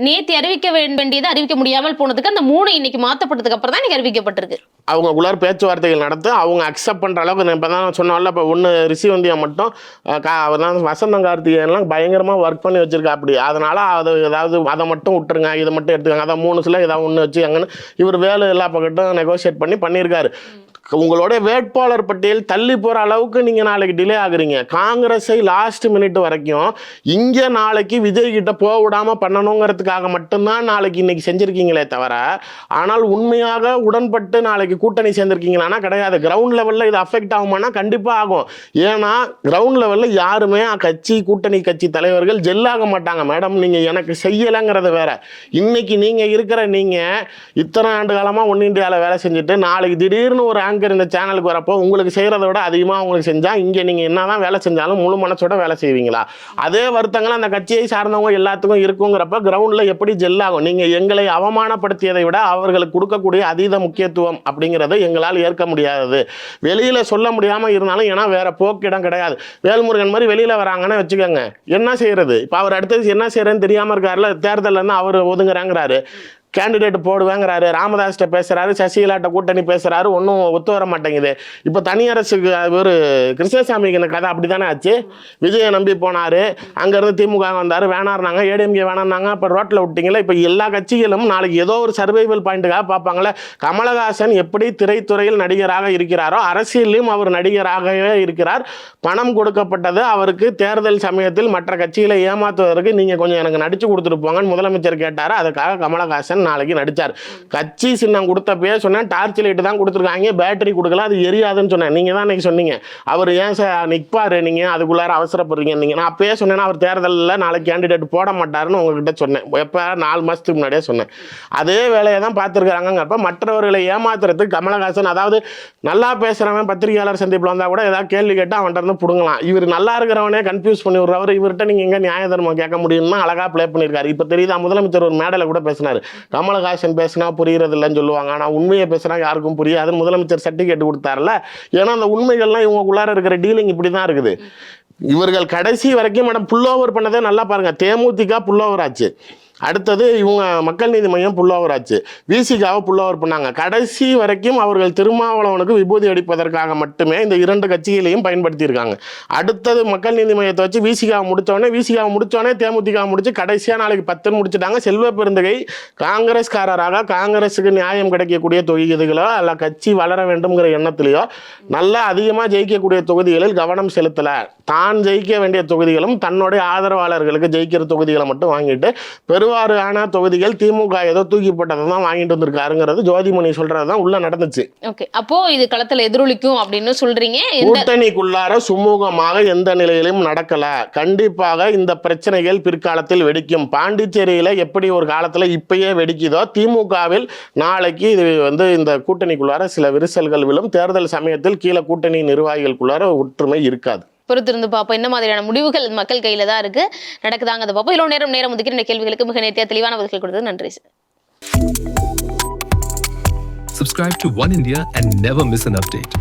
நேற்று அறிவிக்க வேண்டியது அறிவிக்க முடியாமல் போனதுக்கு அந்த 3 இன்னைக்கு மாற்றப்பட்டதுக்கு அப்புறம் தான் இன்னைக்கு அறிவிக்கப்பட்டிருக்கு. அவங்க உள்ளார் பேச்சுவார்த்தைகள் நடத்து அவங்க அக்செப்ட் பண்ணுற அளவுக்கு இப்போ தான் சொன்னால. இப்போ ஒன்று ரிஷிவந்தியா மட்டும் அவர் தான் வசந்தம் கார்த்திகேயன்லாம் பயங்கரமாக ஒர்க் பண்ணி வச்சிருக்கா. அப்படி அதனால் அது ஏதாவது அதை மட்டும் விட்டுருங்க, இதை மட்டும் எடுத்துக்காங்க, அதை 3 ஏதாவது ஒன்று வச்சுக்காங்கன்னு இவர் வேலை எல்லா பக்கட்டும் நெகோசியேட் பண்ணியிருக்காரு. உங்களோட வேட்பாளர் பட்டியல் தள்ளி போகிற அளவுக்கு நீங்கள் நாளைக்கு டிலே ஆகுறீங்க. காங்கிரஸை லாஸ்ட் மினிட் வரைக்கும் இங்கே நாளைக்கு விஜய் கிட்ட போக விடாமல் பண்ணணுங்கிறதுக்காக மட்டும்தான் நாளைக்கு இன்னைக்கு செஞ்சுருக்கீங்களே தவிர, ஆனால் உண்மையாக உடன்பட்டு நாளைக்கு கூட்டணி சேர்ந்துருக்கீங்களானா கிடையாது. கிரவுண்ட் லெவலில் இது அஃபெக்ட் ஆகுமானா கண்டிப்பாக ஆகும். ஏன்னா கிரவுண்ட் லெவலில் யாருமே கூட்டணி கட்சி தலைவர்கள் ஜெல்லாக மாட்டாங்க. மேடம், நீங்கள் எனக்கு செய்யலைங்கிறது வேற. இன்னைக்கு நீங்கள் இருக்கிற இத்தனை ஆண்டு காலமாக ஒன் இண்டியாவில் வேலை செஞ்சுட்டு நாளைக்கு திடீர்னு ஒரு இந்த சேனலுக்கு வரப்போ உங்களுக்கு செய்யறதை விட அதிகமாக உங்களுக்கு செஞ்சா இங்கே நீங்கள் என்னதான் வேலை செஞ்சாலும் முழு மனசோட வேலை செய்வீங்களா? அதே வருத்தங்கள் அந்த கட்சியை சார்ந்தவங்க எல்லாத்துக்கும் இருக்குங்கிறப்ப கிரவுண்டில் எப்படி ஜெல்லாகும்? நீங்கள் எங்களை அவமானப்படுத்தியதை விட அவர்களுக்கு கொடுக்கக்கூடிய அதீத முக்கியத்துவம் அப்படிங்கிறது எங்களால் ஏற்க முடியாதது. வெளியில் சொல்ல முடியாமல் இருந்தாலும், ஏன்னா வேற போக்கிடம் கிடையாது. வேல்முருகன் மாதிரி வெளியில் வராங்கன்னு வச்சுக்கோங்க, என்ன செய்யறது? இப்போ அவர் அடுத்தது என்ன செய்யறதுன்னு தெரியாமல் இருக்காருல. தேர்தலில் இருந்து அவர் ஒதுங்குறாங்கிறாரு, கேண்டிடேட் போடுவேங்கிறாரு, ராமதாஸ்கிட்ட பேசுறாரு, சசிகலாட்ட கூட்டணி பேசுறாரு, ஒன்றும் ஒத்து வர மாட்டேங்குது. இப்போ தனியரசுக்கு ஒரு கிருஷ்ணசாமிக்கு கதை அப்படி தானே ஆச்சு. விஜயை நம்பி போனார், அங்கேருந்து திமுக வந்தார், வேணாருனாங்க, ஏடிஎம்கே வேணான்னாங்க, அப்போ ரோட்டில் விட்டிங்களே. இப்போ எல்லா கட்சிகளும் நாளைக்கு ஏதோ ஒரு சர்வைவல் பாயிண்ட்டுக்காக பார்ப்பாங்களே. கமலஹாசன் எப்படி திரைத்துறையில் நடிகராக இருக்கிறாரோ அரசியலையும் அவர் நடிகராகவே இருக்கிறார். பணம் கொடுக்கப்பட்டது அவருக்கு தேர்தல் சமயத்தில் மற்ற கட்சிகளை ஏமாற்றுவதற்கு. நீங்கள் கொஞ்சம் எனக்கு நடிச்சு கொடுத்துட்டு போங்கன்னு முதலமைச்சர் கேட்டார். அதுக்காக கமலஹாசன் நாளைக்கு நடிச்சார். கட்சி சின்னம் கொடுத்தப்பே சொன்னேன், டார்ச் லைட் தான் கொடுத்துருக்காங்க, பேட்டரி கொடுக்கல, அது எரியாதுன்னு சொன்னேன். நீங்க தான் இன்னைக்கு சொன்னீங்க அவர் ஏன் நிற்பாரு, நீங்க அதுக்குள்ளார அவசரப்படுறீங்க. நீங்க நான் அப்பயே சொன்னேன்னா அவர் தேர்தலில் நாளைக்கு கேண்டிடேட் போட மாட்டாருன்னு உங்ககிட்ட சொன்னேன். எப்போ 4 மாசத்துக்கு முன்னாடியே சொன்னேன். அதே வேலையை தான் பார்த்துருக்காங்கிறப்ப மற்றவர்களை ஏமாத்துறதுக்கு கமலஹாசன், அதாவது நல்லா பேசுறவன் பத்திரிகையாளர் சந்திப்பில் வந்தா கூட ஏதாவது கேள்வி கேட்டால் அவன்கிட்ட இருந்து பிடுங்கலாம். இவர் நல்லா இருக்கிறவனே கன்ஃபியூஸ் பண்ணி விடுறவர். இவர்கிட்ட நீங்க எங்க நியாய தர்மம் கேட்க முடியும்னா அழகா பிளே பண்ணியிருக்காரு. இப்போ தெரியுதா, முதலமைச்சர் ஒரு மேடையில் கூட பேசினார், கமலஹாசன் பேசினா புரியுறது இல்லைன்னு சொல்லுவாங்க, ஆனால் உண்மையை பேசினா யாருக்கும் புரியாதுன்னு முதலமைச்சர் சர்டிஃபிகேட் கொடுத்தாருல. ஏன்னா அந்த உண்மைகள்லாம் இவங்களுக்குள்ளார இருக்கிற டீலிங் இப்படி தான் இருக்குது. இவர்கள் கடைசி வரைக்கும் மேடம் புல்லோவர் பண்ணதே நல்லா பாருங்க. தேமுதிக புல்லோவர் ஆச்சு, அடுத்தது இவங்க மக்கள் நீதி மையம் புல்லோவர் ஆச்சு, விசிகாவை புல்லோவர் பண்ணாங்க. கடைசி வரைக்கும் அவர்கள் திருமாவளவனுக்கு விபூதி அடிப்பதற்காக மட்டுமே இந்த 2 கட்சிகளையும் பயன்படுத்தியிருக்காங்க. அடுத்தது மக்கள் நீதி மையத்தை வச்சு விசிகாவை முடித்தோடனே தேமுதிக முடிச்சு கடைசியாக நாளைக்கு 10 முடிச்சுட்டாங்க. செல்வ பெருந்தகை காங்கிரஸ்காரராக காங்கிரஸுக்கு நியாயம் கிடைக்கக்கூடிய தொகுதிகளோ அல்ல கட்சி வளர வேண்டும்ங்கிற எண்ணத்திலேயோ நல்லா அதிகமாக ஜெயிக்கக்கூடிய தொகுதிகளில் கவனம் செலுத்தலை. தான் ஜெயிக்க வேண்டிய தொகுதிகளும் தன்னுடைய ஆதரவாளர்களுக்கு ஜெயிக்கிற தொகுதிகளை மட்டும் வாங்கிட்டு பெருவாரியான தொகுதிகள் திமுக ஏதோ தூக்கி போட்டதை தான் வாங்கிட்டு வந்திருக்காருங்கிறது ஜோதிமணி சொல்றதுதான் உள்ள நடந்துச்சு. ஓகே, அப்போ இது களத்துல எதிரொலிக்கும் அப்படின்னு சொல்றீங்க. கூட்டணிக்குள்ளார சுமூகமாக எந்த நிலையிலும் நடக்கல. கண்டிப்பாக இந்த பிரச்சனைகள் பிற்காலத்தில் வெடிக்கும். பாண்டிச்சேரியில எப்படி ஒரு காலத்துல இப்பயே வெடிக்குதோ, திமுகவில் நாளைக்கு இது இந்த கூட்டணிக்குள்ளார சில விரிசல்கள் விழும். தேர்தல் சமயத்தில் கீழே கூட்டணி நிர்வாகிகளுக்குள்ளார ஒற்றுமை இருக்காது. பொறுத்திருந்து பார்ப்போம். என்ன மாதிரியான முடிவுகள் மக்கள் கையில தான் இருக்கு, நடக்குதாங்க அதை பார்ப்போம். இவ்வளவு நேரம் ஒதுக்கி இந்த கேள்விகளுக்கு மிக நேர்த்தியா தெளிவான பதில்கள் கொடுத்தது நன்றி sir. Subscribe to One India and never miss an update.